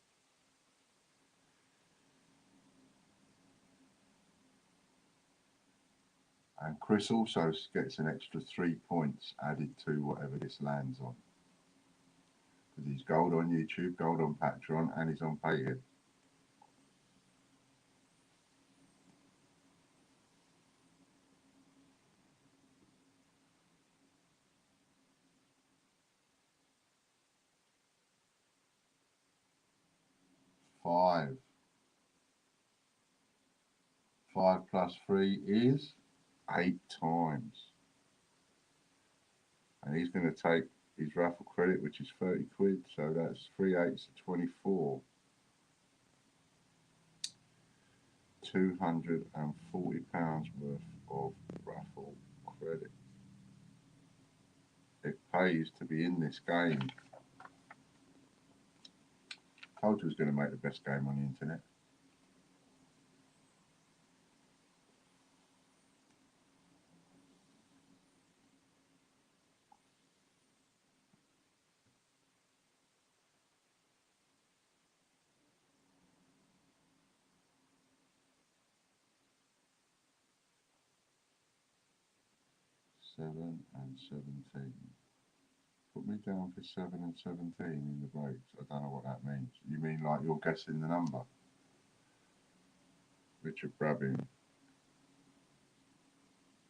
And Chris also gets an extra 3 points added to whatever this lands on. Because he's gold on YouTube, gold on Patreon, and he's on Payhip. Five. 5 plus 3 is 8 times. And he's going to take his raffle credit, which is 30 quid, so that's 3 eighths of 24. £240 worth of raffle credit. It pays to be in this game. Told you it was going to make the best game on the internet. Seven and 17. Put me down for 7 and 17 in the breaks. I don't know what that means. You mean like you're guessing the number? Richard Brabbin.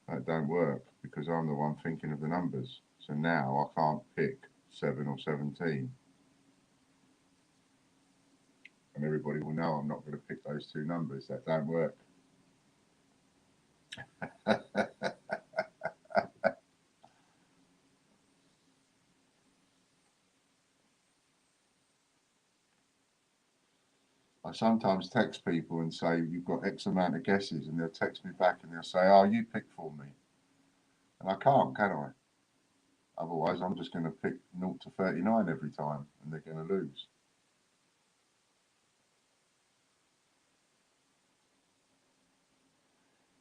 That don't work because I'm the one thinking of the numbers. So now I can't pick 7 or 17. And everybody will know I'm not going to pick those two numbers. That don't work. I sometimes text people and say, you've got X amount of guesses, and they'll text me back and they'll say, oh, you pick for me. And I can't, can I? Otherwise, I'm just going to pick 0 to 39 every time, and they're going to lose.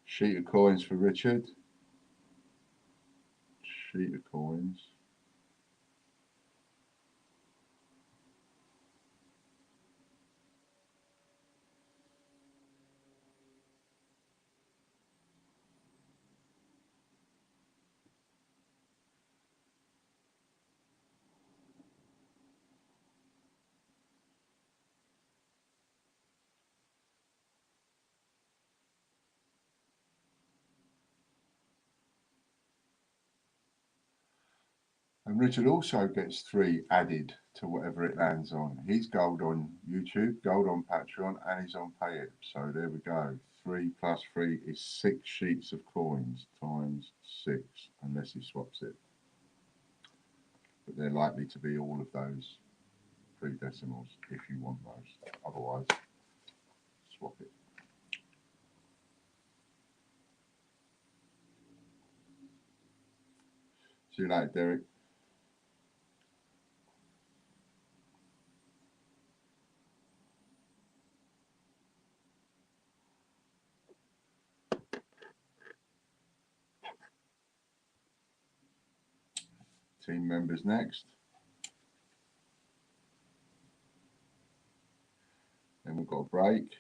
Sheet of coins for Richard. Sheet of coins. And Richard also gets 3 added to whatever it lands on. He's gold on YouTube, gold on Patreon, and he's on Payit. So there we go. 3 plus 3 is 6 sheets of coins times 6, unless he swaps it. But they're likely to be all of those 3 decimals if you want those. Otherwise, swap it. See you later, Derek. Team members next. Then we've got a break.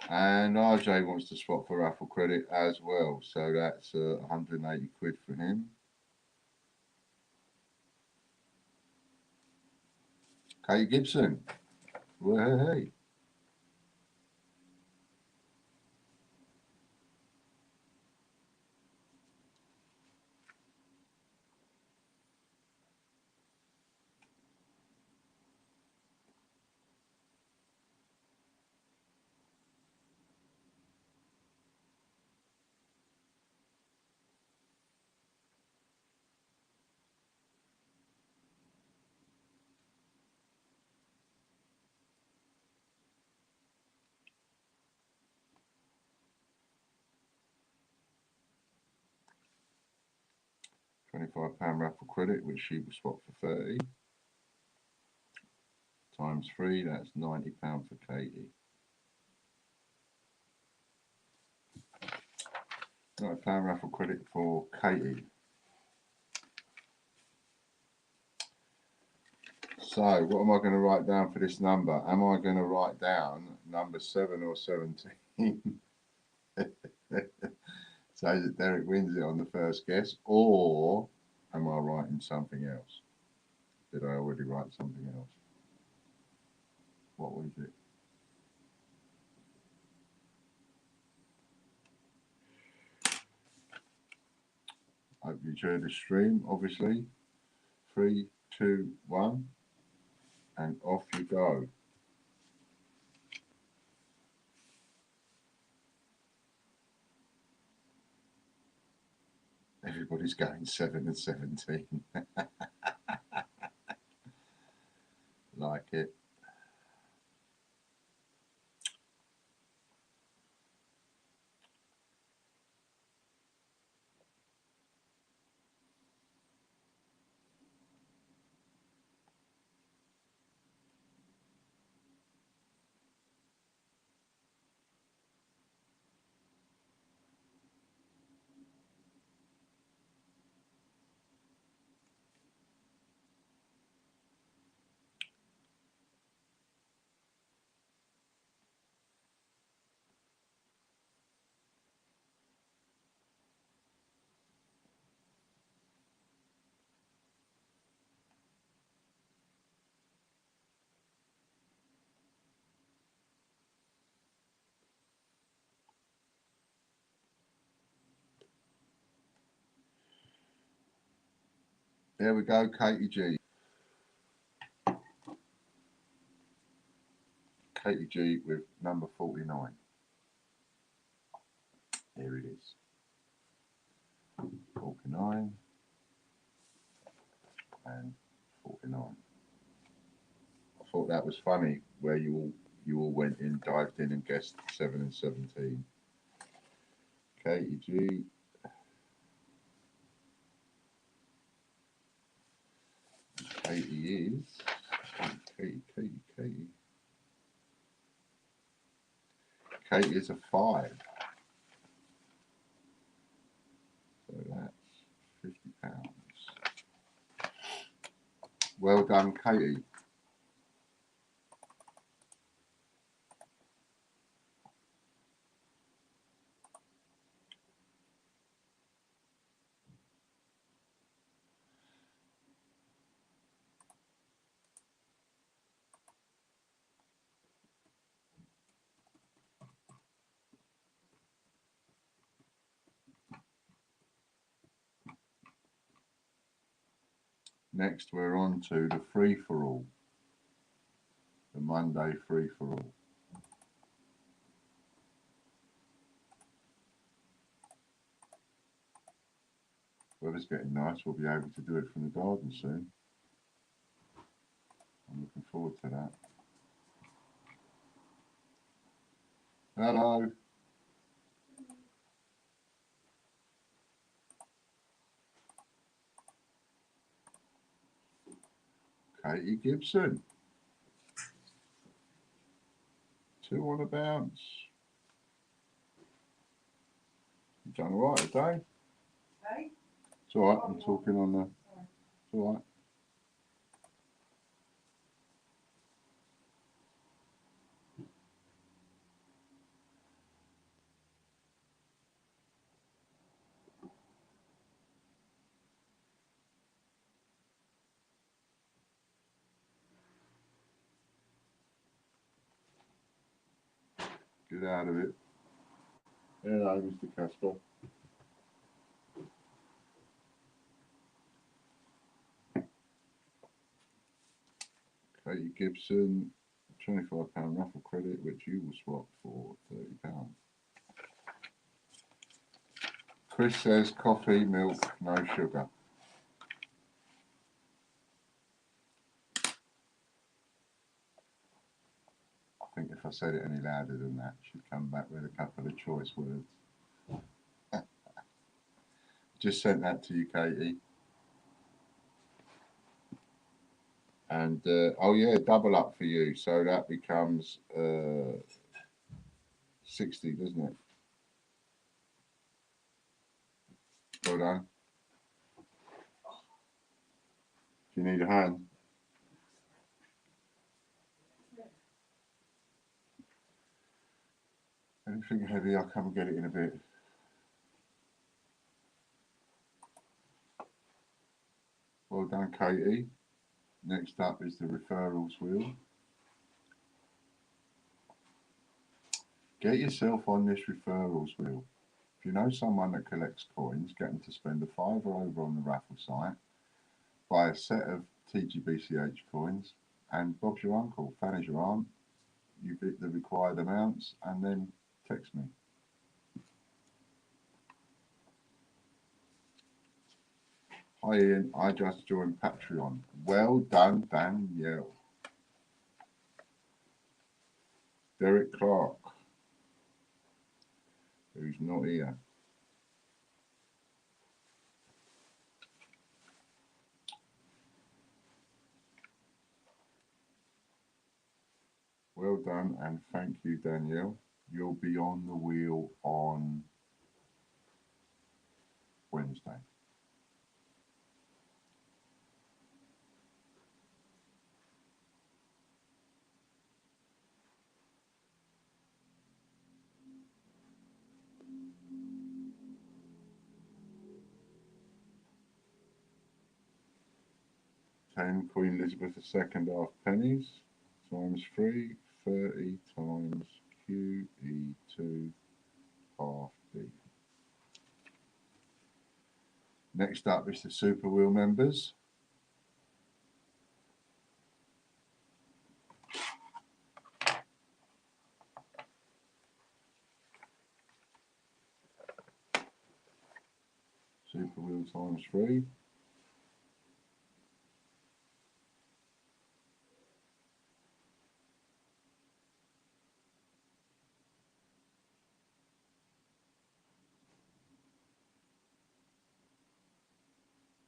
And RJ wants to swap for raffle credit as well. So that's 180 quid for him. Kate Gibson. Well, hey. £25 raffle credit, which she will swap for 30. Times 3, that's £90 for Katie. £90 raffle credit for Katie. So, what am I going to write down for this number? Am I going to write down number 7 or 17? So that Derek wins it on the first guess, or am I writing something else? Did I already write something else? What was it? I hope you enjoyed the stream, obviously. 3, 2, 1, and off you go. Everybody's going 7 and 17. Like it. There we go, Katie G. Katie G with number 49. Here it is. 49 and 49. I thought that was funny where you all went in, dived in and guessed 7 and 17. Katie G. Katie is Katie is a 5. So that's £50. Well done, Katie. Next, we're on to the free-for-all, the Monday free-for-all. Weather's getting nice. We'll be able to do it from the garden soon. I'm looking forward to that. Hello. Katie Gibson. 2 on a bounce. You've done all right today. Hey? It's all right. I'm talking on the... It's all right. Get out of it. Hello, Mr. Casper. Katie Gibson, £25 raffle credit, which you will swap for £30. Chris says coffee, milk, no sugar. I think if I said it any louder than that, she'd come back with a couple of choice words. Just sent that to you, Katie. And oh yeah, double up for you. So that becomes 60, doesn't it? Well done. Do you need a hand? Anything heavy, I'll come and get it in a bit. Well done, Katie. Next up is the referrals wheel. Get yourself on this referrals wheel. If you know someone that collects coins, get them to spend a fiver over on the raffle site, buy a set of TGBCH coins, and Bob's your uncle, Fanny's your aunt. You bid the required amounts and then text me. Hi Ian, I just joined Patreon. Well done, Danielle. Derek Clark, who's not here. Well done and thank you, Danielle. You'll be on the wheel on Wednesday. Ten Queen Elizabeth II half pennies times 3, 30 times QE2 half D. Next up is the Super Wheel members. Super Wheel times 3.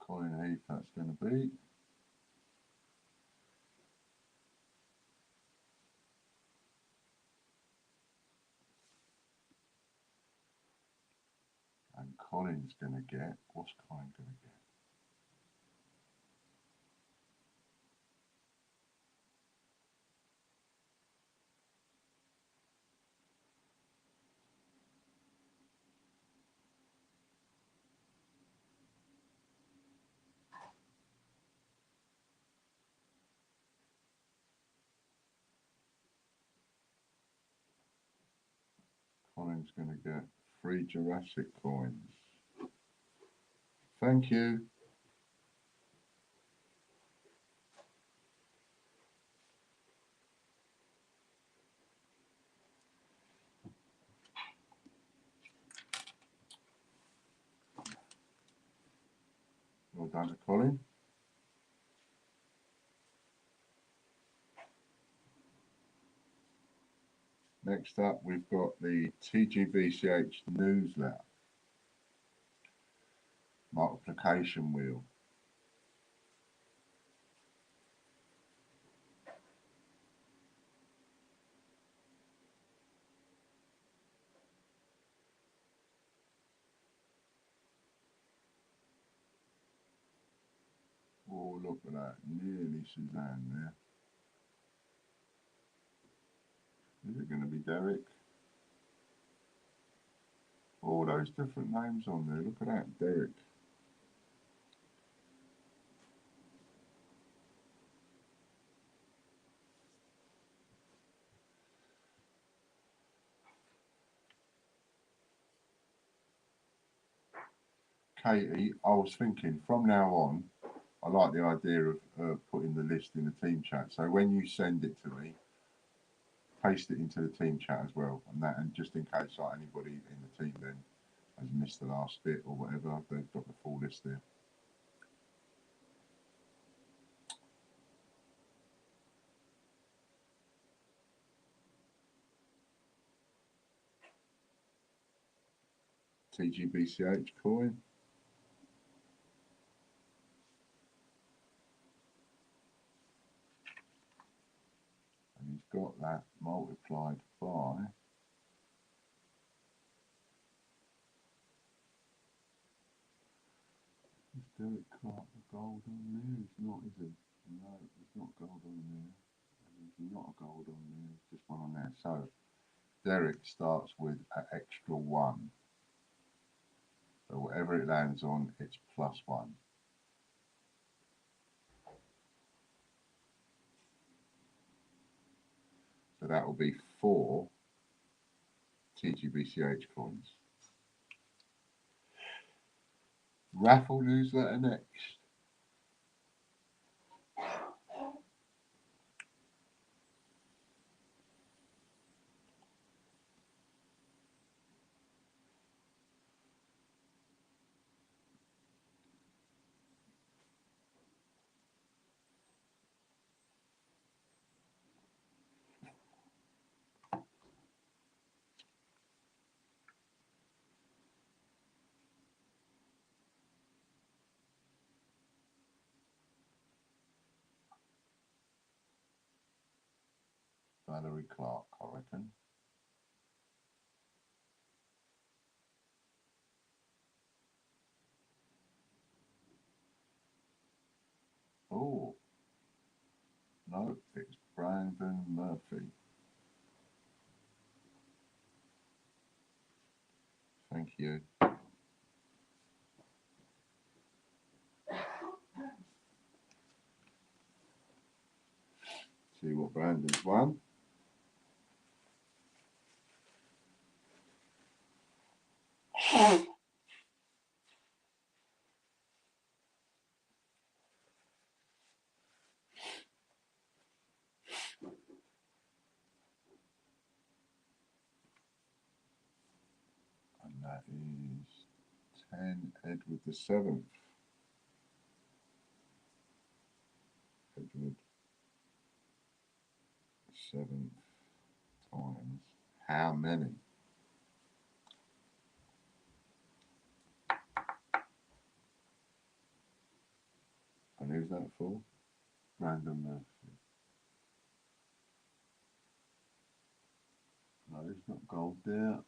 Colin Heath, that's going to be. And Colin's going to get, what's Colin going to get? Colin's going to get 3 Jurassic coins. Thank you. Well done to Colin. Next up, we've got the TGBCH newsletter multiplication wheel. Oh, look at that. Nearly Suzanne there. Is it going to be Derek? All those different names on there. Look at that, Derek. Katie, I was thinking from now on, I like the idea of putting the list in the team chat. So when you send it to me, paste it into the team chat as well, and just in case like anybody in the team then has missed the last bit or whatever, they've got the full list there. TGBCH coin. got that multiplied by is Derek Clark the gold on there? It's not, is he? No, there's not gold on there. There's not a gold on there, there's just one on there. So Derek starts with an extra 1. So whatever it lands on, it's +1. So that will be 4 TGBCH coins. Raffle newsletter next. Valerie Clark, I reckon. Oh, no, it's Brandon Murphy. Thank you. See what Brandon's won. And that is 10 Edward the 7th. Edward 7th times how many? And who's that for? Brandon Murphy. No, there's not gold there.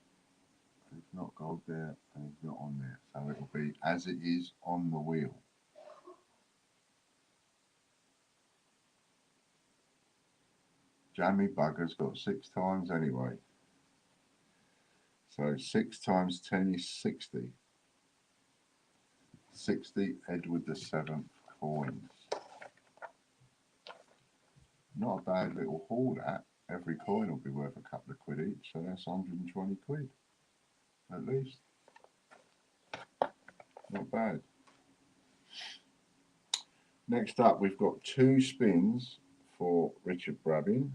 There's not gold there, and it's not on there. So it'll be as it is on the wheel. Jammy Bugger's got 6 times anyway. So 6 times 10 is 60. 60 Edward the 7th coins. Not a bad little haul that. Every coin will be worth a couple of quid each, so that's 120 quid at least. Not bad. Next up, we've got 2 spins for Richard Brabbin,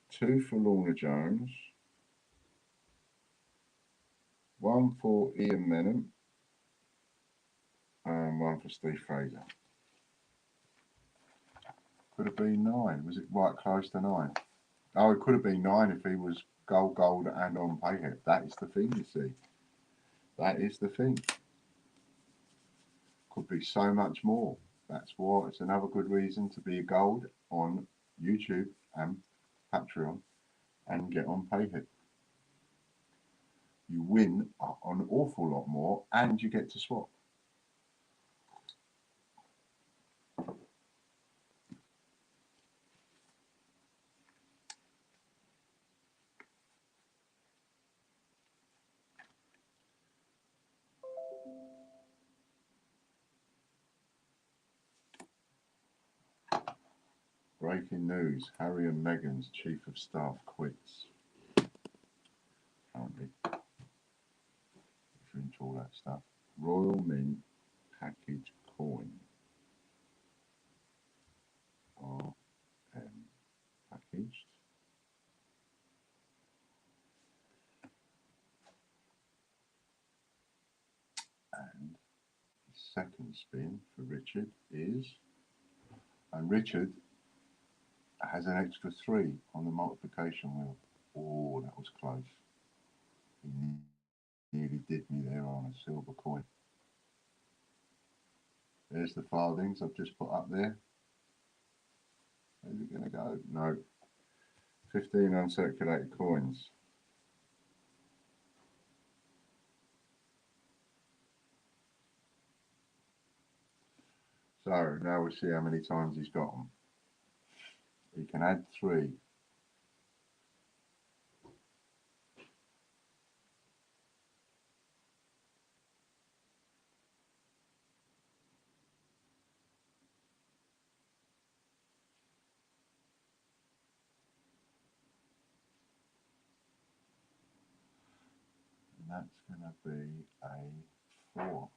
2 for Lorna Jones, 1 for Ian Menham, and 1 for Steve Fraser. Could have been 9. Was it right close to 9? Oh, it could have been 9 if he was gold and on payhead. That is the thing, you see. That is the thing. Could be so much more. That's why it's another good reason to be a gold on YouTube and Patreon and get on payhead. You win an awful lot more and you get to swap. Breaking news, Harry and Meghan's chief of staff quits. Apparently. If you're into all that stuff. Royal Mint package coin. RM packaged. And the second spin for Richard is, and Richard has an extra 3 on the multiplication wheel. Oh, that was close. He nearly did me there on a silver coin. There's the farthings I've just put up there. Where's it going to go? No, 15 uncirculated coins. So now we'll see how many times he's got them. He can add 3. And that's going to be a 4.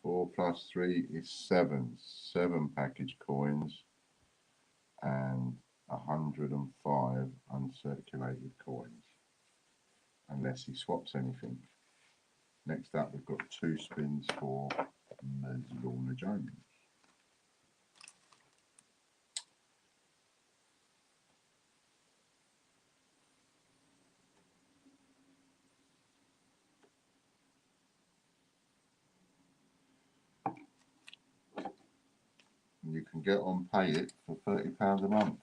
4 plus 3 is 7. 7 package coins and 105 uncirculated coins. Unless he swaps anything. Next up, we've got 2 spins for Ms. Lorna Jones. And you can get on Pay It for £30 a month.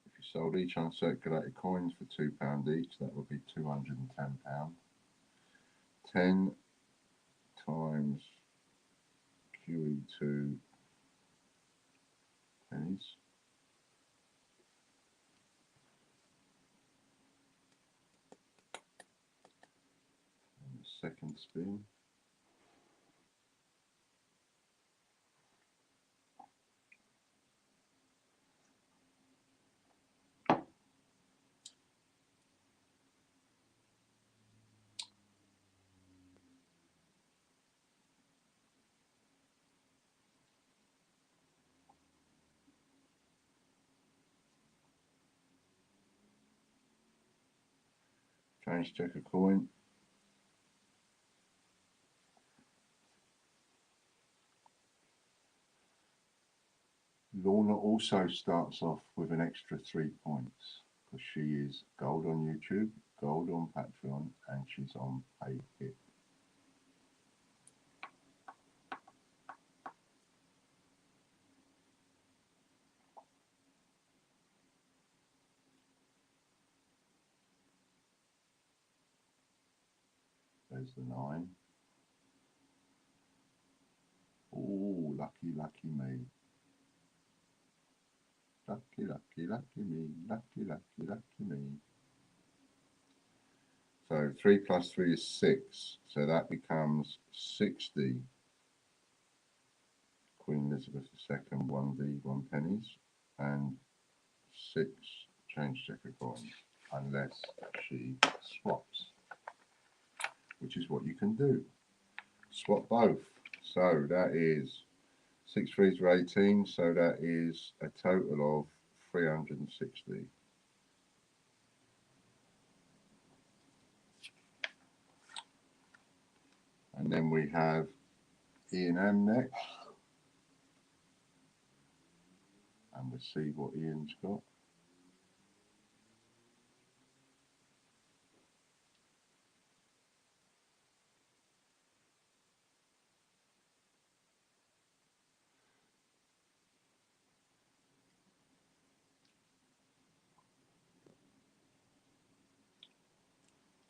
If you sold each uncirculated coins for £2 each, that would be £210. 10 times QE2 pennies. And the second spin. Change checker coin. Lorna also starts off with an extra 3 points because she is gold on YouTube, gold on Patreon, and she's on Pay It. There's the 9. Oh, lucky, lucky me. Lucky, lucky, lucky me. Lucky, lucky, lucky me. So 3 plus 3 is 6. So that becomes 60. Queen Elizabeth II, 1D, 1 pennies. And 6 change checker coins. Unless she swaps. Which is what you can do. Swap both. So that is 6 threes are 18, so that is a total of 360. And then we have Ian M next. And we'll see what Ian's got.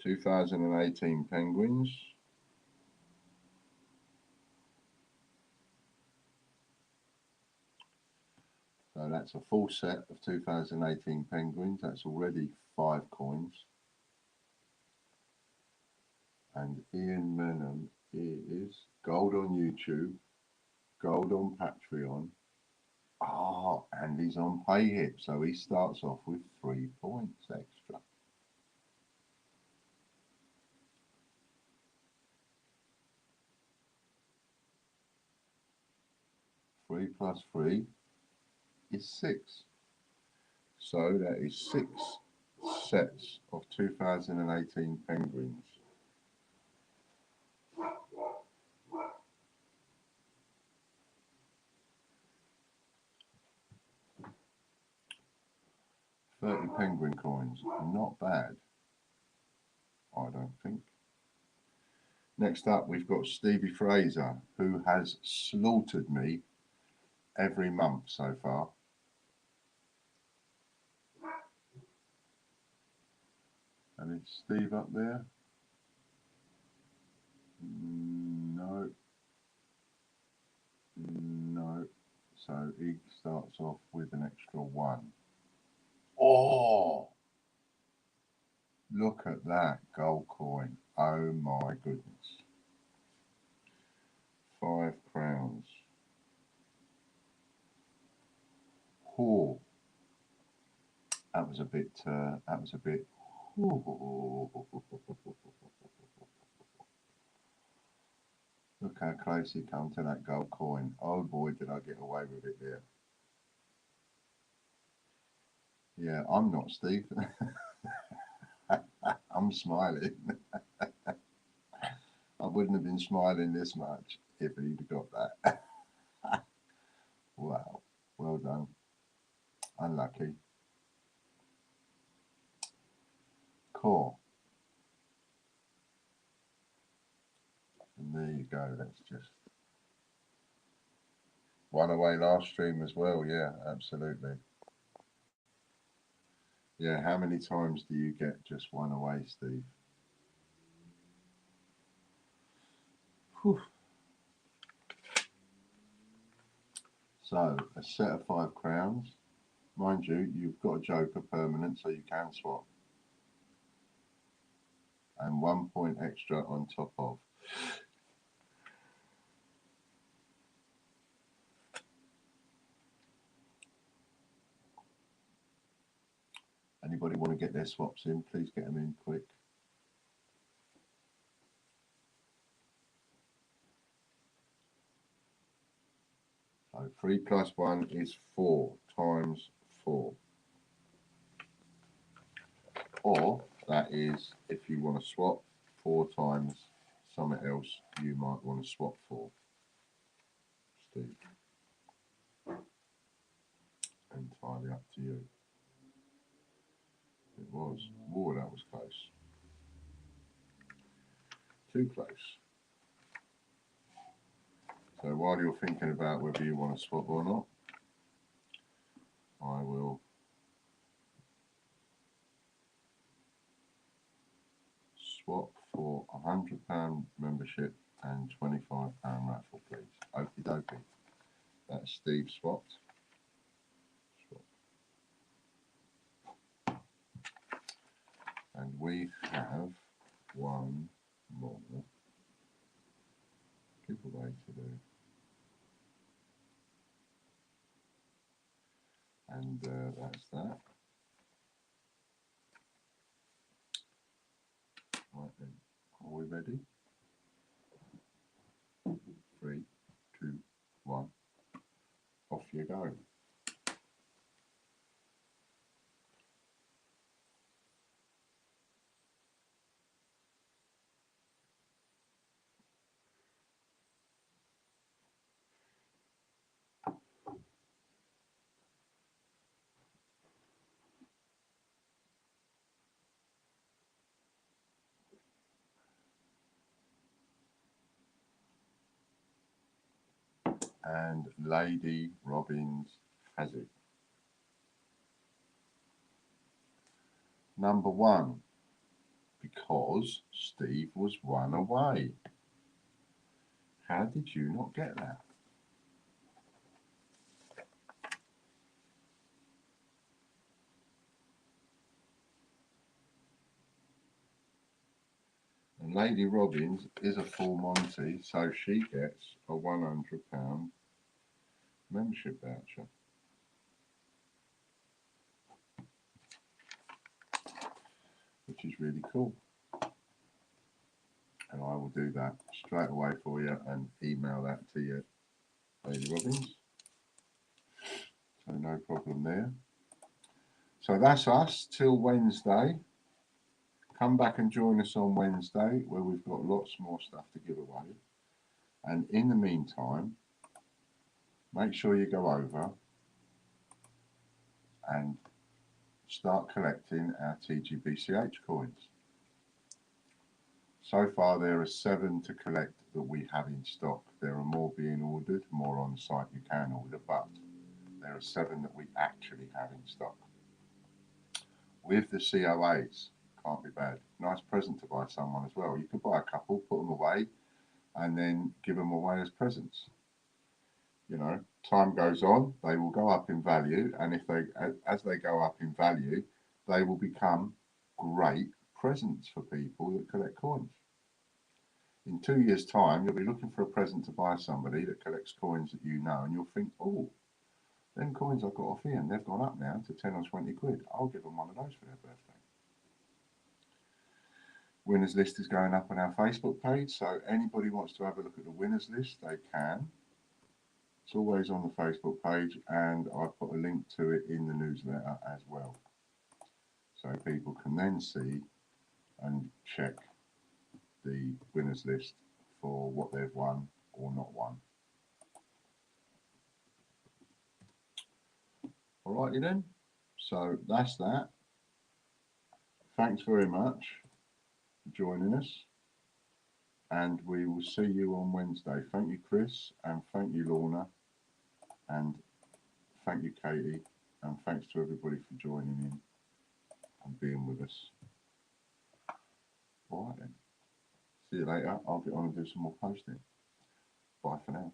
(2018) Penguins. So that's a full set of 2018 Penguins. That's already 5 coins. And Ian Menham is gold on YouTube, gold on Patreon. Oh, and he's on Pay It, so he starts off with 3 points extra. Three plus 3 is 6. So that is 6 sets of 2018 Penguins. £30 Penguin coins, not bad. I don't think. Next up, we've got Stevie Fraser, who has slaughtered me every month so far. And it's Steve up there. No. No. So he starts off with an extra 1. Oh! Look at that gold coin. Oh my goodness. 5 crowns. Oh. That was a bit, Look how close he come to that gold coin. Oh boy, did I get away with it there. Yeah, I'm not Steve. I'm smiling. I wouldn't have been smiling this much if he'd got that. Wow, well done. Unlucky. Core. And there you go, that's just one away last stream as well. Yeah, absolutely. Yeah, how many times do you get just one away, Steve? Whew. So a set of 5 crowns. Mind you, you've got a joker permanent, so you can swap. And 1 point extra on top of. Anybody want to get their swaps in? Please get them in quick. So 3 plus 1 is 4 times 4. Or that is, if you want to swap 4 times something else you might want to swap for. Steve. Entirely up to you. It was. Oh, that was close. Too close. So while you're thinking about whether you want to swap or not, I will swap for £100 membership and £25 raffle, please. Okie dokie. That's Steve swapped. Swap. And we have one more giveaway to do. And that's that. Right then, are we ready? 3, 2, 1. Off you go. And Lady Robbins has it. Number 1, because Steve was 1 away. How did you not get that? And Lady Robbins is a full Monty, so she gets a £100 membership voucher. Which is really cool. And I will do that straight away for you and email that to you, Lady Robbins. So no problem there. So that's us till Wednesday. Come back and join us on Wednesday where we've got lots more stuff to give away. And in the meantime, make sure you go over and start collecting our TGBCH coins. So far, there are 7 to collect that we have in stock. There are more being ordered, more on site you can order, but there are 7 that we actually have in stock. With the COAs, can't be bad. Nice present to buy someone as well. You could buy a couple, put them away, and then give them away as presents. You know, time goes on, they will go up in value, and as they go up in value, they will become great presents for people that collect coins. In 2 years' time, you'll be looking for a present to buy somebody that collects coins that you know, and you'll think, oh, them coins I got off Ian, they've gone up now to 10 or 20 quid. I'll give them one of those for their birthday. Winners list is going up on our Facebook page, so anybody wants to have a look at the winners list, they can. It's always on the Facebook page, and I've put a link to it in the newsletter as well. So people can then see and check the winners list for what they've won or not won. Alrighty then, so that's that. Thanks very much for joining us, and we will see you on Wednesday. Thank you, Chris, and thank you, Lorna, and thank you, Katie, and thanks to everybody for joining in and being with us. All right then. See you later. I'll get on and do some more posting. Bye for now.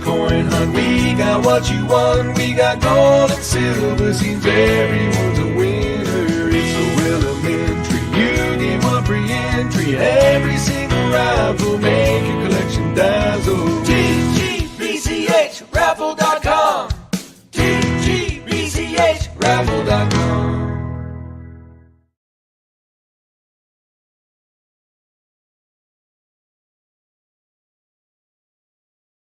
Coin hunt, we got what you want. We got gold and silver, seems everyone's a winner. It's so elementary, you get one free entry. Every single rifle make your collection dazzle.